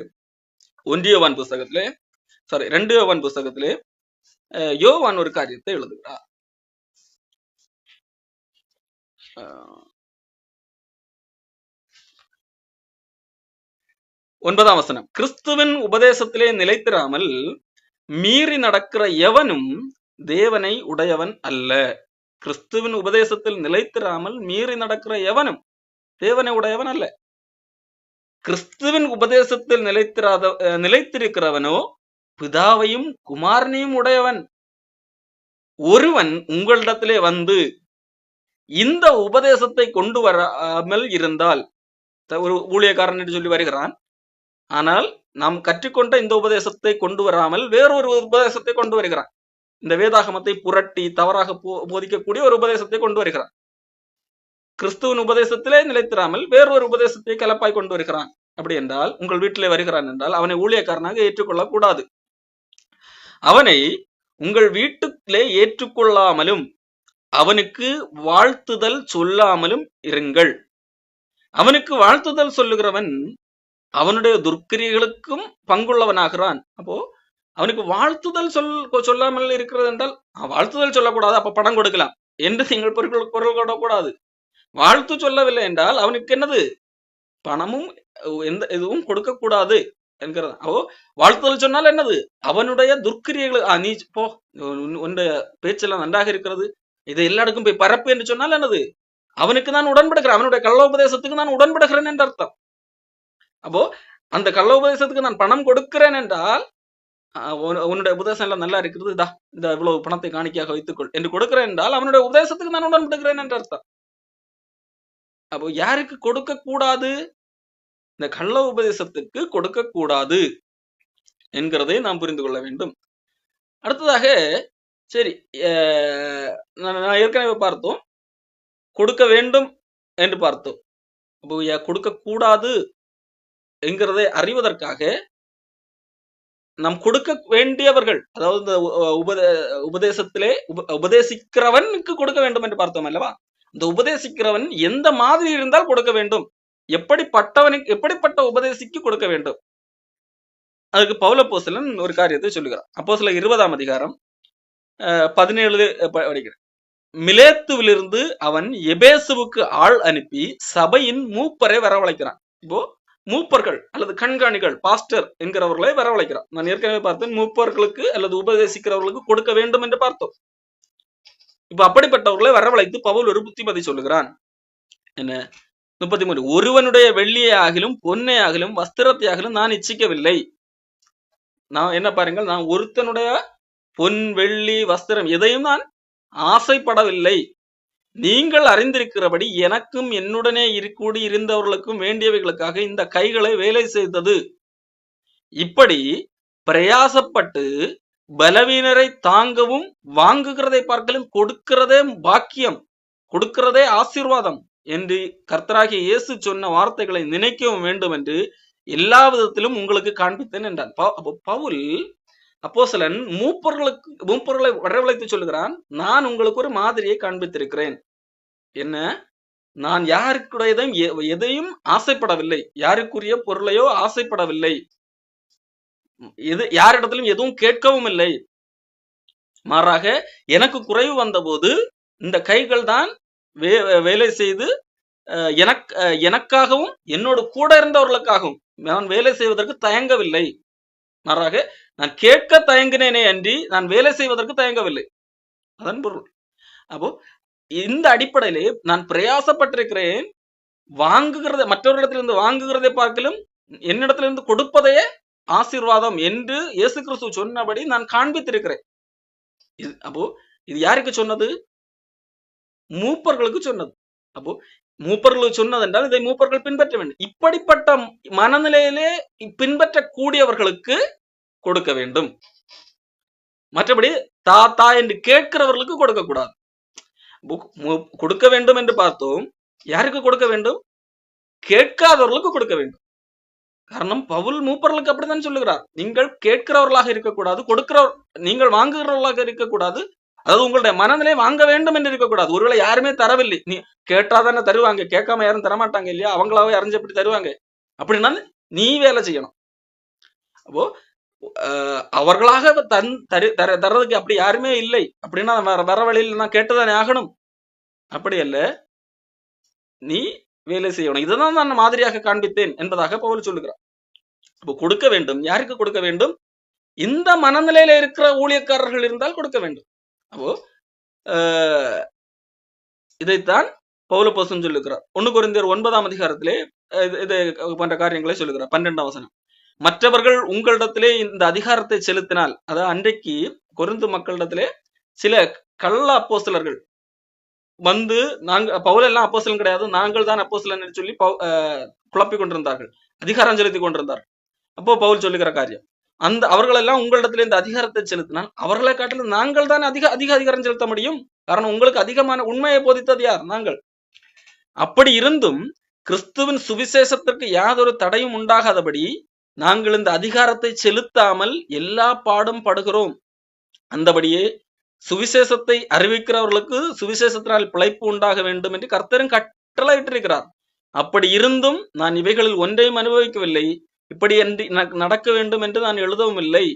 2 யோவான் புஸ்தகத்திலே யோவான் ஒரு காரியத்தை எழுதுகிறார். 9ஆம் வசனம். கிறிஸ்துவின் உபதேசத்திலே நிலைத்திராமல் மீறி நடக்கிற எவனும் தேவனை உடையவன் அல்ல. கிறிஸ்துவின் உபதேசத்தில் நிலைத்திராமல் மீறி நடக்கிற எவனும் தேவனை உடையவன் அல்ல. கிறிஸ்துவின் உபதேசத்தில் நிலைத்திருக்கிறவனோ பிதாவையும் குமாரனையும் உடையவன். ஒருவன் உங்களிடத்திலே வந்து இந்த உபதேசத்தை கொண்டு வராமல் இருந்தால், ஒரு ஊழியக்காரன் என்று சொல்லி வருகிறான், ஆனால் நாம் கற்றுக்கொண்ட இந்த உபதேசத்தை கொண்டு வராமல் வேறொரு உபதேசத்தை கொண்டு வருகிறான். இந்த வேதாகமத்தை புரட்டி தவறாக போதிக்கக்கூடிய ஒரு உபதேசத்தை கொண்டு வருகிறான். கிறிஸ்துவின் உபதேசத்திலே நிலைத்திராமல் வேறொரு உபதேசத்தை கலப்பாய் கொண்டு வருகிறான். அப்படி என்றால் உங்கள் வீட்டிலே வருகிறான் என்றால் அவனை ஊழியக்காரனாக ஏற்றுக்கொள்ளக் கூடாது. அவனை உங்கள் வீட்டுக்குள்ளே ஏற்றுக்கொள்ளாமலும் அவனுக்கு வாழ்த்துதல் சொல்லாமலும் இருங்கள். அவனுக்கு வாழ்த்துதல் சொல்லுகிறவன் அவனுடைய துர்க்கிரியைகளுக்கும் பங்குள்ளவனாகிறான். அப்போ அவனுக்கு வாழ்த்துதல் சொல்லாமல் இருக்கிறது என்றால் வாழ்த்துதல் சொல்லக்கூடாது, அப்ப பணம் கொடுக்கலாம் என்று நீங்கள் பொருள் கொள்ளக்கூடாது. வாழ்த்து சொல்லவில்லை என்றால் அவனுக்கு என்னது, பணமும் எந்த எதுவும் கொடுக்க கூடாது என்கிறது. அவோ வாழ்த்துதல் சொன்னால் என்னது, அவனுடைய துர்க்கிரியைகள், நீ போ, உன்னுடைய பேச்செல்லாம் நன்றாக இருக்கிறது, இதை எல்லாருக்கும் போய் பரப்பு என்று சொன்னால் என்னது, அவனுக்கு நான் உடன்படுகிறேன், அவனுடைய கள்ளோபதேசத்துக்கு நான் உடன்படுகிறேன் என்ற அர்த்தம். அப்போ அந்த கள்ளோபதேசத்துக்கு நான் பணம் கொடுக்கிறேன் என்றால், உன்னுடைய உபதேசம் எல்லாம் நல்லா இருக்கிறது, இந்த இவ்வளவு பணத்தை காணிக்கையாக வைத்துக்கொள் என்று கொடுக்கிறேன் என்றால் அவனுடைய உபதேசத்துக்கு நான் உடன்படுகிறேன் என்ற அர்த்தம். அப்போ யாருக்கு கொடுக்க கூடாது, இந்த கள்ள உபதேசத்துக்கு கொடுக்க கூடாது என்கிறதை நாம் புரிந்து கொள்ள வேண்டும். அடுத்ததாக, சரி, நான் ஏற்கனவே பார்த்தோம், கொடுக்க வேண்டும் என்று பார்த்தோம். அப்போ கொடுக்க கூடாது என்கிறதை அறிவதற்காக நாம் கொடுக்க வேண்டியவர்கள், அதாவது இந்த உபதேசத்திலே உபதேசிக்கிறவனுக்கு கொடுக்க வேண்டும் என்று பார்த்தோம் அல்லவா. இந்த உபதேசிக்கிறவன் எந்த மாதிரி இருந்தால் கொடுக்க வேண்டும், எப்படிப்பட்ட உபதேசிக்கு கொடுக்க வேண்டும், அதுக்கு பவுல் அப்போஸ்தலன் ஒரு காரியத்தை சொல்லுகிறார். அப்போஸ்தலர் 20ஆம் அதிகாரம் 17 படிக்கிறேன். மிலேத்துவிலிருந்து அவன் எபேசுவுக்கு ஆள் அனுப்பி சபையின் மூப்பரை வரவழைக்கிறான். இப்போ மூப்பர்கள் அல்லது கண்காணிகள், பாஸ்டர் என்கிறவர்களை வரவழைக்கிறான். நான் ஏற்கனவே பார்த்தேன், மூப்பர்களுக்கு அல்லது உபதேசிக்கிறவர்களுக்கு கொடுக்க வேண்டும் என்று பார்த்தோம். இப்ப அப்படிப்பட்டவர்களை வரவழைத்து பவுல் ஒரு புத்திமதி சொல்லுகிறான். என்ன, 33, ஒருவனுடைய வெள்ளியை ஆகிலும் பொன்னை ஆகிலும் வஸ்திரத்தை ஆகிலும் நான் இச்சிக்கவில்லை. நான் என்ன பாருங்கள், நான் ஒருத்தனுடைய பொன் வெள்ளி வஸ்திரம் எதையும் நான் ஆசைப்படவில்லை. நீங்கள் அறிந்திருக்கிறபடி எனக்கும் என்னுடனே கூடி இருந்தவர்களுக்கும் வேண்டியவைகளுக்காக இந்த கைகளை வேலை செய்தது. இப்படி பிரயாசப்பட்டு பலவீனரை தாங்கவும் வாங்குகிறதை பார்க்கலும் கொடுக்கிறதே பாக்கியம், கொடுக்கிறதே ஆசீர்வாதம் என்று கர்த்தராகிய இயேசு சொன்ன வார்த்தைகளை நினைக்கவும் வேண்டும் என்று எல்லா விதத்திலும் உங்களுக்கு காண்பித்தேன் என்றான். பவுல் அப்போஸ்தலன் மூப்பர்களை வரவழைத்து சொல்லுகிறான், நான் உங்களுக்கு ஒரு மாதிரியை காண்பித்திருக்கிறேன். என்ன, நான் யாருக்குடையதையும் எதையும் ஆசைப்படவில்லை, யாருக்குரிய பொருளையோ ஆசைப்படவில்லை, யாரிடத்திலும் எதுவும் கேட்கவும் இல்லை. மாறாக எனக்கு குறைவு வந்த போது இந்த கைகள் தான் வேலை செய்து எனக்காகவும் என்னோடு கூட இருந்தவர்களுக்காகவும் நான் வேலை செய்வதற்கு தயங்கவில்லை. மாறாக நான் கேட்க தயங்கினேனே அன்றி நான் வேலை செய்வதற்கு தயங்கவில்லை. அதன் பொருள். அப்போ இந்த அடிப்படையிலே நான் பிரயாசப்பட்டிருக்கிறேன். வாங்குகிறத, மற்றவர்களிடத்திலிருந்து வாங்குகிறதை பார்க்கலும் என்னிடத்திலிருந்து கொடுப்பதையே ஆசீர்வாதம் என்று இயேசு கிறிஸ்து சொன்னபடி நான் காண்பித்திருக்கிறேன். அப்போ இது யாருக்கு சொன்னது? மூப்பர்களுக்கு சொன்னது. அப்போ மூப்பர்களுக்கு சொன்னது என்றால் இதை மூப்பர்கள் பின்பற்ற வேண்டும். இப்படிப்பட்ட மனநிலையிலே பின்பற்றக்கூடியவர்களுக்கு கொடுக்க வேண்டும். மற்றபடி தாத்தா என்று கேட்கிறவர்களுக்கு கொடுக்க கூடாது. கொடுக்க வேண்டும் என்று பார்த்தோம். யாருக்கு கொடுக்க வேண்டும்? கேட்காதவர்களுக்கு கொடுக்க வேண்டும். காரணம், பவுல் மூப்பர்களுக்கு அப்படித்தான் சொல்லுகிறார், நீங்கள் கேட்கிறவர்களாக இருக்கக்கூடாது, நீங்கள் வாங்குகிறவர்களாக இருக்கக்கூடாது. அதாவது உங்களுடைய மனநிலை வாங்க வேண்டும் என்று இருக்கக்கூடாது. ஒருவேளை யாருமே தரவில்லை, நீ கேட்டாதானே தருவாங்க, கேட்காம யாரும் தரமாட்டாங்க இல்லையா, அவங்களாவே அறிஞ்சப்படி தருவாங்க. அப்படின்னா நீ வேலை செய்யணும். அப்போ அவர்களாக தர்றதுக்கு அப்படி யாருமே இல்லை அப்படின்னா வர வழியில் நான் கேட்டுதானே ஆகணும். அப்படி அல்ல, நீ வேலை செய்யணும். இதுதான் நான் மாதிரியாக காண்பித்தேன் என்பதாக பவுல் சொல்லுகிறார். அப்போ கொடுக்க வேண்டும். யாருக்கு கொடுக்க வேண்டும்? இந்த மனநிலையில இருக்கிற ஊழியக்காரர்கள் இருந்தால் கொடுக்க வேண்டும். அப்போ இதைத்தான் பவுல் அப்போஸ்தலன் சொல்லுகிறார். 1 கொரிந்தியர் 9ஆம் அதிகாரத்திலே இது போன்ற காரியங்களை சொல்லுகிறார். 12ஆம் வசனம், மற்றவர்கள் உங்களிடத்திலே இந்த அதிகாரத்தை செலுத்தினால், அதாவது அன்றைக்கு கொரிந்து மக்களிடத்திலே சில கள்ள அப்போஸ்தலர்கள் வந்து, பவுல் எல்லாம் அப்போஸ்தலன் கிடையாது, நாங்கள் தான் அப்போஸ்தலன் சொல்லி குழப்பிக் கொண்டிருந்தார்கள், அதிகாரம் செலுத்தி கொண்டிருந்தார்கள். அப்போ பவுல் சொல்லுகிற காரியம், அந்த அவர்கள் எல்லாம் உங்களிடத்துல இந்த அதிகாரத்தை செலுத்தினால் அவர்களை காட்டிலும் நாங்கள் தான் அதிக அதிக அதிகாரம் செலுத்த முடியும். காரணம், உங்களுக்கு அதிகமான உண்மையை போதித்தது யார்? நாங்கள். அப்படி இருந்தும் கிறிஸ்துவின் சுவிசேஷத்திற்கு யாதொரு தடையும் உண்டாகாதபடி நாங்கள் இந்த அதிகாரத்தை செலுத்தாமல் எல்லா பாடும் படுகிறோம். அந்தபடியே சுவிசேஷத்தை அறிவிக்கிறவர்களுக்கு சுவிசேஷத்தினால் பிழைப்பு உண்டாக வேண்டும் என்று கர்த்தரும் கட்டளையிட்டிருக்கிறார். அப்படி இருந்தும் நான் இவைகளில் ஒன்றையும் அனுபவிக்கவில்லை, இப்படி என்று நடக்க வேண்டும் என்று நான் எழுதவும் இல்லை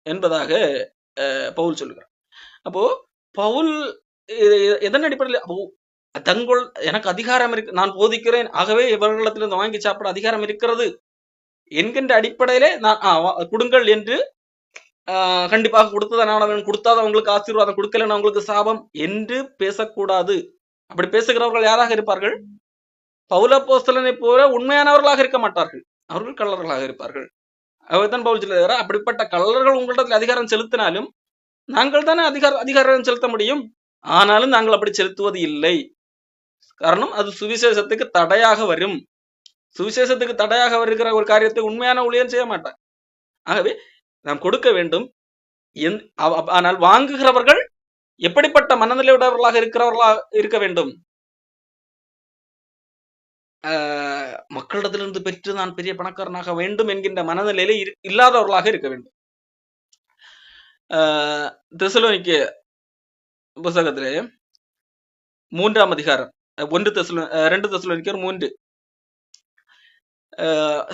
என்பதாக பவுல் சொல்லுகிறார். அப்போ பவுல் எதன் அடிப்படையில் தங்கள் எனக்கு அதிகாரம் இருக்கு, நான் போதிக்கிறேன், ஆகவே இவர்களிடத்திலிருந்து வாங்கி சாப்பிட அதிகாரம் இருக்கிறது என்கின்ற அடிப்படையிலே நான் கொடுங்கள் என்று கண்டிப்பாக கொடுத்ததான் கொடுத்தாத அவங்களுக்கு ஆசீர்வாதம், கொடுக்கலன்னு அவங்களுக்கு சாபம் என்று பேசக்கூடாது. அப்படி பேசுகிறவர்கள் யாராக இருப்பார்கள்? பவுலப்போஸ்தலனை போல உண்மையானவர்களாக இருக்க மாட்டார்கள், அவர்கள் கள்ளர்களாக இருப்பார்கள். அவர்தான் பவுல் சொல்லுகிறார், அப்படிப்பட்ட கள்ளர்கள் உங்களிடத்தில் அதிகாரம் செலுத்தினாலும் நாங்கள் தானே அதிகாரம் செலுத்த முடியும், ஆனாலும் நாங்கள் அப்படி செலுத்துவது இல்லை. காரணம், அது சுவிசேஷத்துக்கு தடையாக வரும். சுவிசேஷத்துக்கு தடையாக வருகிற ஒரு காரியத்தை உண்மையான ஊழியர் செய்ய மாட்டார். ஆகவே நாம் கொடுக்க வேண்டும். ஆனால் வாங்குகிறவர்கள் எப்படிப்பட்ட மனநிலையுடையவர்களாக இருக்கிறவர்களாக இருக்க வேண்டும்? மக்களிடத்திலிருந்து பெற்று நான் பெரிய பணக்காரனாக வேண்டும் என்கின்ற மனநிலையில இல்லாதவர்களாக இருக்க வேண்டும். தெசலோனிக்கே புத்தகத்திலே 3ஆம் அதிகாரம் 2 தெசலோனிக்கர் 3,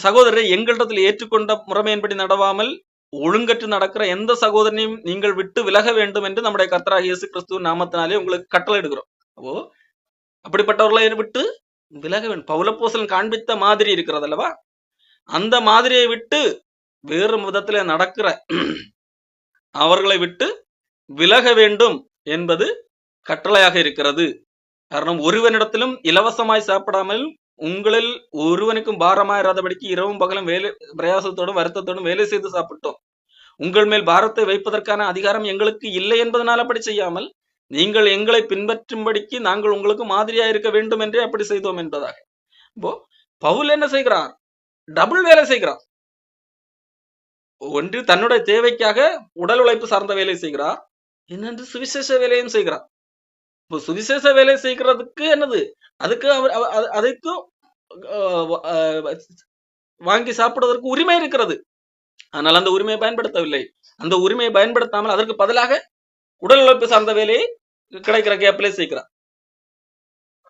சகோதரரை எங்களிடத்தில் ஏற்றுக்கொண்ட முறைமையின்படி நடவாமல் ஒழுங்கற்று நடக்கிற எந்த சகோதரனையும் நீங்கள் விட்டு விலக வேண்டும் என்று நம்முடைய கர்த்தராகிய இயேசு கிறிஸ்துவின் நாமத்தினாலே உங்களுக்கு கட்டளை இடுகிறோம். அப்போ அப்படிப்பட்டவர்களை விட்டு விலக வேண்டும். பவுலப்போஸ்தலன் காண்பித்த மாதிரி இருக்கிறது அல்லவா, அந்த மாதிரியை விட்டு வேறு விதத்துல நடக்கிற அவர்களை விட்டு விலக வேண்டும் என்பது கட்டளையாக இருக்கிறது. காரணம், ஒருவனிடத்திலும் இலவசமாய் சாப்பிடாமல் உங்களில் ஒருவனுக்கும் பாரமாயிராதபடிக்கு இரவும் பகலும் பிரயாசத்தோடும் வருத்தத்தோடும் வேலை செய்து சாப்பிட்டோம். உங்கள் மேல் பாரத்தை வைப்பதற்கான அதிகாரம் எங்களுக்கு இல்லை என்பதனால் அப்படி செய்யாமல் நீங்கள் எங்களை பின்பற்றும்படிக்கு நாங்கள் உங்களுக்கு மாதிரியா இருக்க வேண்டும் என்றே அப்படி செய்தோம் என்பதாக. இப்போ பவுல் என்ன செய்கிறார்? டபுள் வேலை செய்கிறார். ஒன்று தன்னுடைய தேவைக்காக உடல் உழைப்பு சார்ந்த வேலை செய்கிறார், இன்னொன்று சுவிசேஷ வேலையும் செய்கிறார். இப்போ சுவிசேஷ வேலை செய்கிறதுக்கு என்னது, அதுக்கு வாங்கி சாப்பிடுவதற்கு உரிமை இருக்கிறது. ஆனால் அந்த உரிமையை பயன்படுத்தவில்லை. அந்த உரிமையை பயன்படுத்தாமல் அதற்கு பதிலாக உடல் உழைப்பு சார்ந்த வேலையை கிடைக்கிற கேப்ல செய்கிறார்.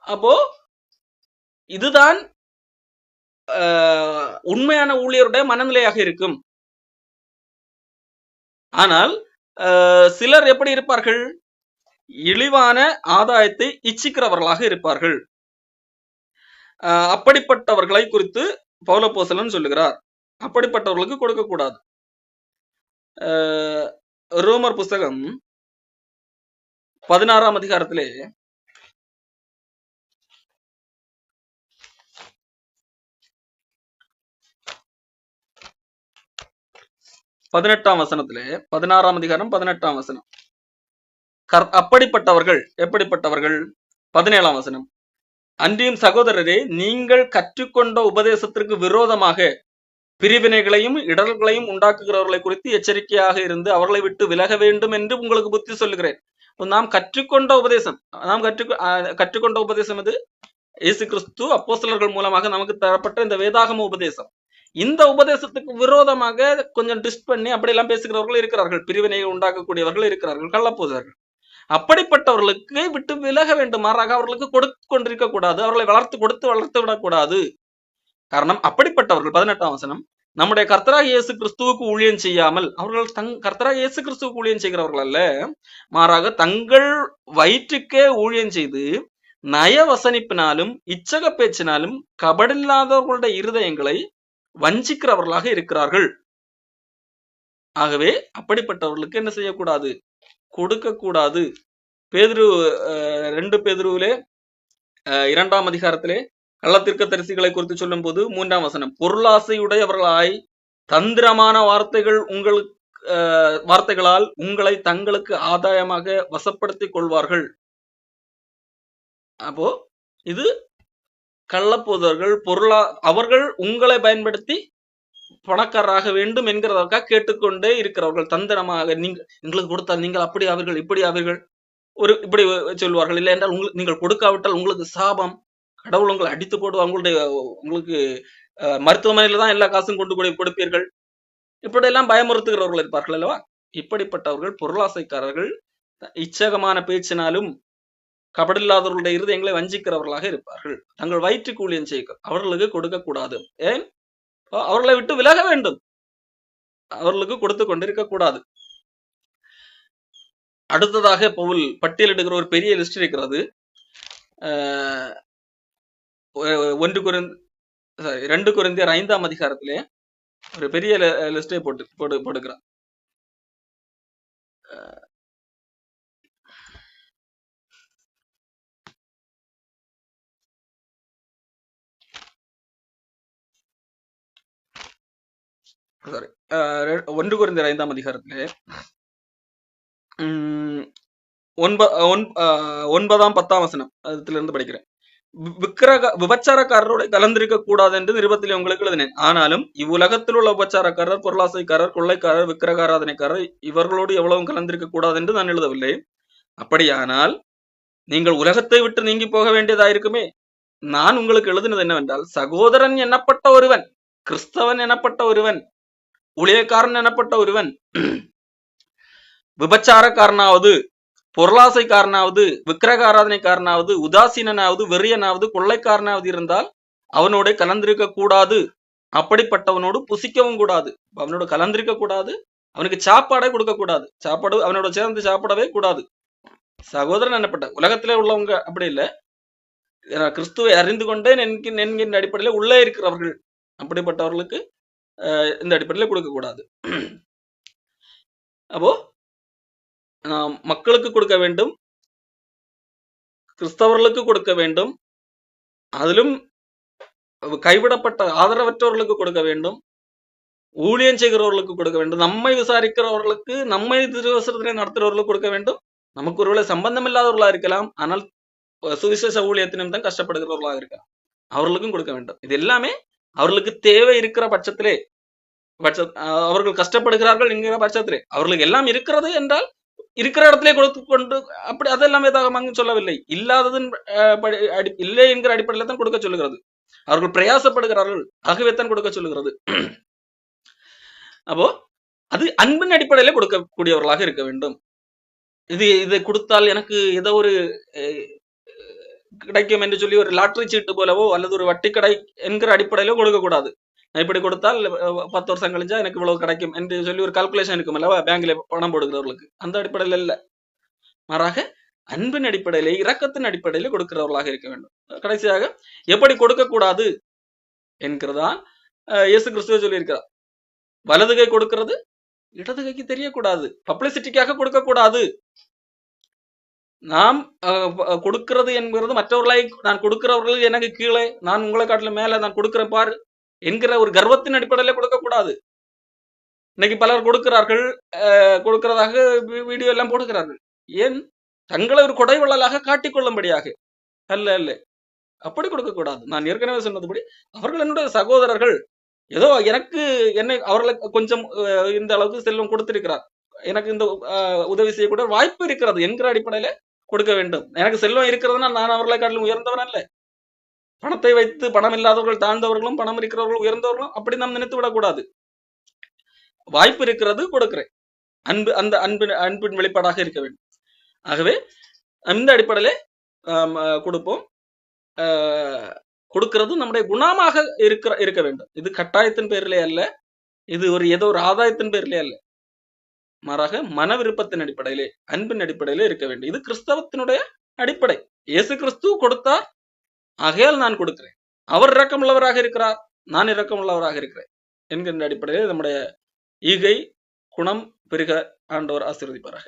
அப்போ இதுதான் உண்மையான ஊழியருடைய மனநிலையாக இருக்கும். ஆனால் சிலர் எப்படி இருப்பார்கள்? இழிவான ஆதாயத்தை இச்சிக்கிறவர்களாக இருப்பார்கள். அப்படிப்பட்டவர்களை குறித்து பவுலப்போஸ்தலன் சொல்லுகிறார், அப்படிப்பட்டவர்களுக்கு கொடுக்க கூடாது. ரோமர் புஸ்தகம் 16ஆம் அதிகாரத்திலே 18ஆம் வசனத்திலே 16ஆம் அதிகாரம் 18ஆம் வசனம், அப்படிப்பட்டவர்கள் எப்படிப்பட்டவர்கள்? 17ஆம் வசனம், அன்றியும் சகோதரரே, நீங்கள் கற்றுக்கொண்ட உபதேசத்திற்கு விரோதமாக பிரிவினைகளையும் இடர்களையும் உண்டாக்குகிறவர்களை குறித்து எச்சரிக்கையாக இருந்து அவர்களை விட்டு விலக வேண்டும் என்று உங்களுக்கு புத்தி சொல்லுகிறேன். நாம் கற்றுக்கொண்ட உபதேசம், கற்றுக்கொண்ட உபதேசம் இது இயேசு கிறிஸ்து அப்போஸ்தலர்கள் மூலமாக நமக்கு தரப்பட்ட இந்த வேதாகம உபதேசம். இந்த உபதேசத்துக்கு விரோதமாக கொஞ்சம் ட்விஸ்ட் பண்ணி அப்படி எல்லாம் பேசுகிறவர்கள் இருக்கிறார்கள், பிரிவினையை உண்டாக்கக்கூடியவர்கள் இருக்கிறார்கள், கள்ளப்போதர்கள். அப்படிப்பட்டவர்களுக்கு விட்டு விலக வேண்டும். மாறாக அவர்களுக்கு கொடுத்து கொண்டிருக்க கூடாது, அவர்களை வளர்த்து விடக்கூடாது. காரணம், அப்படிப்பட்டவர்கள் 18ஆம் வசனம், நம்முடைய கர்த்தராகிய இயேசு கிறிஸ்துவுக்கு ஊழியம் செய்யாமல், அவர்கள் கர்த்தராகிய இயேசு கிறிஸ்துவுக்கு ஊழியம் செய்கிறவர்கள் அல்ல, மாறாக தங்கள் வயிற்றுக்கே ஊழியம் செய்து நயவசனிப்பினாலும் இச்சக பேச்சினாலும் கபடில்லாதவர்களுடைய இருதயங்களை வஞ்சிக்கிறவர்களாக இருக்கிறார்கள். ஆகவே அப்படிப்பட்டவர்களுக்கு என்ன செய்யக்கூடாது? கொடுக்க கூடாது. பேதுரு 2 பேதுருவிலே 2ஆம் அதிகாரத்திலே கள்ளத்திற்க தரிசிகளை குறித்து சொல்லும் போது 3ஆம் வசனம், பொருளாசையுடையவர்களாய் தந்திரமான வார்த்தைகளால் உங்களை தங்களுக்கு ஆதாயமாக வசப்படுத்திக் கொள்வார்கள். அப்போ இது கள்ளப்போதர்கள், அவர்கள் உங்களை பயன்படுத்தி பணக்காரராக வேண்டும் என்கிறதற்காக கேட்டுக்கொண்டே இருக்கிறவர்கள் தந்திரமாக, நீங்க எங்களுக்கு கொடுத்தால் நீங்கள் அப்படி அவர்கள் இப்படி அவர்கள் ஒரு இப்படி சொல்வார்கள். இல்லை என்றால் நீங்கள் கொடுக்காவிட்டால் உங்களுக்கு சாபம், கடவுள் உங்களை அடித்து போடுவார், உங்களுக்கு மருத்துவமனையில தான் எல்லா காசும் கொண்டு போய் கொடுப்பீர்கள், இப்படியெல்லாம் பயமுறுத்துகிறவர்கள் இருப்பார்கள் அல்லவா? இப்படிப்பட்டவர்கள் பொருளாசைக்காரர்கள், இச்சகமான பேச்சினாலும் கபடில்லாதவர்களுடைய இருதயங்களை வஞ்சிக்கிறவர்களாக இருப்பார்கள். தங்கள் வயிற்று கூலியம் செய்ய அவர்களுக்கு கொடுக்க கூடாது. ஏன்? அவர்களை விட்டு விலக வேண்டும், அவர்களுக்கு கொடுத்து கொண்டிருக்க கூடாது. அடுத்ததாக பவுல் பட்டியலிடுகிற ஒரு பெரிய லிஸ்ட் இருக்கிறது. 2 கொரிந்தியர் 5ஆம் அதிகாரத்திலே ஒரு பெரிய லிஸ்டை போட்டுக்கிறார். சாரி 1 கொரிந்தியர் 5ஆம் அதிகாரத்திலே 9ஆம் 10ஆம் வசனம் அதிலிருந்து படிக்கிறேன். விபச்சாரக்காரரோட கலந்திருக்க கூடாது என்று நிருபத்திலே உங்களுக்கு எழுதினேன். ஆனாலும் இவ்வுலகத்தில் உள்ள விபச்சாரக்காரர், பொருளாசைக்காரர், கொள்ளைக்காரர், விக்கிரகாராதனைக்காரர் இவர்களோடு எவ்வளவும் கலந்திருக்க கூடாது என்று நான் எழுதவில்லை. அப்படியானால் நீங்கள் உலகத்தை விட்டு நீங்கி போக வேண்டியதாயிருக்குமே. நான் உங்களுக்கு எழுதினது என்னவென்றால், சகோதரன் எனப்பட்ட ஒருவன், கிறிஸ்தவன் எனப்பட்ட ஒருவன், ஊழியக்காரன் எனப்பட்ட ஒருவன் விபச்சாரக்காரனாவது, பொருளாசைக்காரனாவது, விக்கிரகாராதனைக்காரனாவது, உதாசீனாவது, வெறியனாவது, கொள்ளைக்காரனாவது இருந்தால் அவனோட கலந்திருக்க கூடாது. அப்படிப்பட்டவனோடு புசிக்கவும் கூடாது. அவனோட கலந்திருக்க கூடாது, அவனுக்கு சாப்பாடே கொடுக்க கூடாது, சாப்பாடு அவனோட சேர்ந்து சாப்பிடவே கூடாது. சகோதரன் எனப்பட்ட உலகத்திலே உள்ளவங்க அப்படி இல்லை, கிறிஸ்துவை அறிந்து கொண்டே என்கின்ற அடிப்படையில் உள்ளே இருக்கிறவர்கள், அப்படிப்பட்டவர்களுக்கு இந்த அடிப்படையில் கொடுக்க கூடாது. அப்போ மக்களுக்கு கொடுக்க வேண்டும், கிறிஸ்தவர்களுக்கு கொடுக்க வேண்டும், அதிலும் கைவிடப்பட்ட ஆதரவற்றவர்களுக்கு கொடுக்க வேண்டும், ஊழியம் செய்கிறவர்களுக்கு கொடுக்க வேண்டும், நம்மை விசாரிக்கிறவர்களுக்கு, நம்மை திருவசனத்திலே நடத்துகிறவர்களுக்கு கொடுக்க வேண்டும். நமக்கு ஒருவேளை சம்பந்தம் இல்லாதவர்களாக இருக்கலாம், ஆனால் சுவிசேஷ ஊழியத்தினும் தான் கஷ்டப்படுகிறவர்களாக இருக்கலாம், அவர்களுக்கும் கொடுக்க வேண்டும். இது எல்லாமே அவர்களுக்கு தேவை இருக்கிற பட்சத்திலே, அவர்கள் கஷ்டப்படுகிறார்கள் என்கிற பட்சத்திலே, அவர்களுக்கு எல்லாம் இருக்கிறது என்றால் இருக்கிற இடத்திலே கொடுத்து கொண்டு, அப்படி அதெல்லாம் வேதாகமாக சொல்லவில்லை. இல்லாததன் இல்லை என்கிற அடிப்படையில தான் கொடுக்க சொல்லுகிறது. அவர்கள் பிரயாசப்படுகிறார்கள், ஆகவே தான் கொடுக்க சொல்லுகிறது. அப்போ அது அன்பின் அடிப்படையில கொடுக்கக்கூடியவர்களாக இருக்க வேண்டும். இதை கொடுத்தால் எனக்கு ஏதோ ஒரு கிடைக்கும் என்று சொல்லி ஒரு லாட்டரி சீட்டு போலவோ அல்லது ஒரு வட்டி கடை என்கிற அடிப்படையிலோ கொடுக்க கூடாது. இப்படி கொடுத்தால் 10 வருஷம் கழிஞ்சா எனக்கு இவ்வளவு கிடைக்கும் என்று சொல்லி ஒரு கால்குலேஷன் இருக்கும் அல்லவா, பேங்க்ல பணம் போடுகிறவர்களுக்கு. அந்த அடிப்படையில இல்ல, மாறாக அன்பின் அடிப்படையிலே, இரக்கத்தின் அடிப்படையில கொடுக்கிறவர்களாக இருக்க வேண்டும். கடைசியாக எப்படி கொடுக்க கூடாது என்கிறதா இயேசு கிறிஸ்துவே சொல்லியிருக்கிறார். வலது கை கொடுக்கிறது இடது கைக்கு தெரியக்கூடாது, பப்ளிசிட்டிக்காக கொடுக்க கூடாது. நாம் கொடுக்கிறது என்கிறது மற்றவர்களை, நான் கொடுக்கிறவர்கள் எனக்கு கீழே, நான் உங்களை காட்டில மேல நான் கொடுக்கிறேன் பாரு என்கிற ஒரு கர்வத்தின் அடிப்படையில கொடுக்க கூடாது. இன்னைக்கு பலர் கொடுக்கிறார்கள், கொடுக்கிறதாக வீடியோ எல்லாம் போடுகிறார்கள். ஏன்? தங்களை ஒரு கொடைவள்ளலாக காட்டிக்கொள்ளும்படியாக அல்ல அல்ல, அப்படி கொடுக்க கூடாது. நான் ஏற்கனவே சொன்னதுபடி அவர்கள் என்னுடைய சகோதரர்கள், ஏதோ எனக்கு என்னை அவர்களை கொஞ்சம் இந்த அளவுக்கு செல்வம் கொடுத்திருக்கிறார், எனக்கு இந்த உதவி செய்யக்கூட வாய்ப்பு இருக்கிறது என்கிற அடிப்படையில கொடுக்க வேண்டும். எனக்கு செல்வம் இருக்கிறதுனா நான் அவர்களை காட்டிலும் உயர்ந்தவன் அல்ல. பணத்தை வைத்து பணம் இல்லாதவர்கள் தாழ்ந்தவர்களும், பணம் இருக்கிறவர்கள் உயர்ந்தவர்களும் அப்படி நாம் நினைத்து விடக்கூடாது. வாய்ப்பு இருக்கிறது, கொடுக்கிறேன். அன்பு அந்த அன்பின் வெளிப்பாடாக இருக்க வேண்டும். ஆகவே இந்த அடிப்படையில கொடுப்போம். கொடுக்கிறது நம்முடைய குணமாக இருக்க வேண்டும். இது கட்டாயத்தின் பேரிலே அல்ல, இது ஏதோ ஒரு ஆதாயத்தின் பேரிலே அல்ல, மாறாக மன விருப்பத்தின் அடிப்படையிலே, அன்பின் அடிப்படையிலே இருக்க வேண்டும். இது கிறிஸ்தவத்தினுடைய அடிப்படை. இயேசு கிறிஸ்து கொடுத்தார், ஆகையால் நான் கொடுக்கிறேன். அவர் இரக்கமுள்ளவராக இருக்கிறார், நான் இரக்கமுள்ளவராக இருக்கிறேன் என்கின்ற அடிப்படையில் நம்முடைய ஈகை குணம் பெருக ஆண்டவர் ஆசீர்வதிப்பாராக.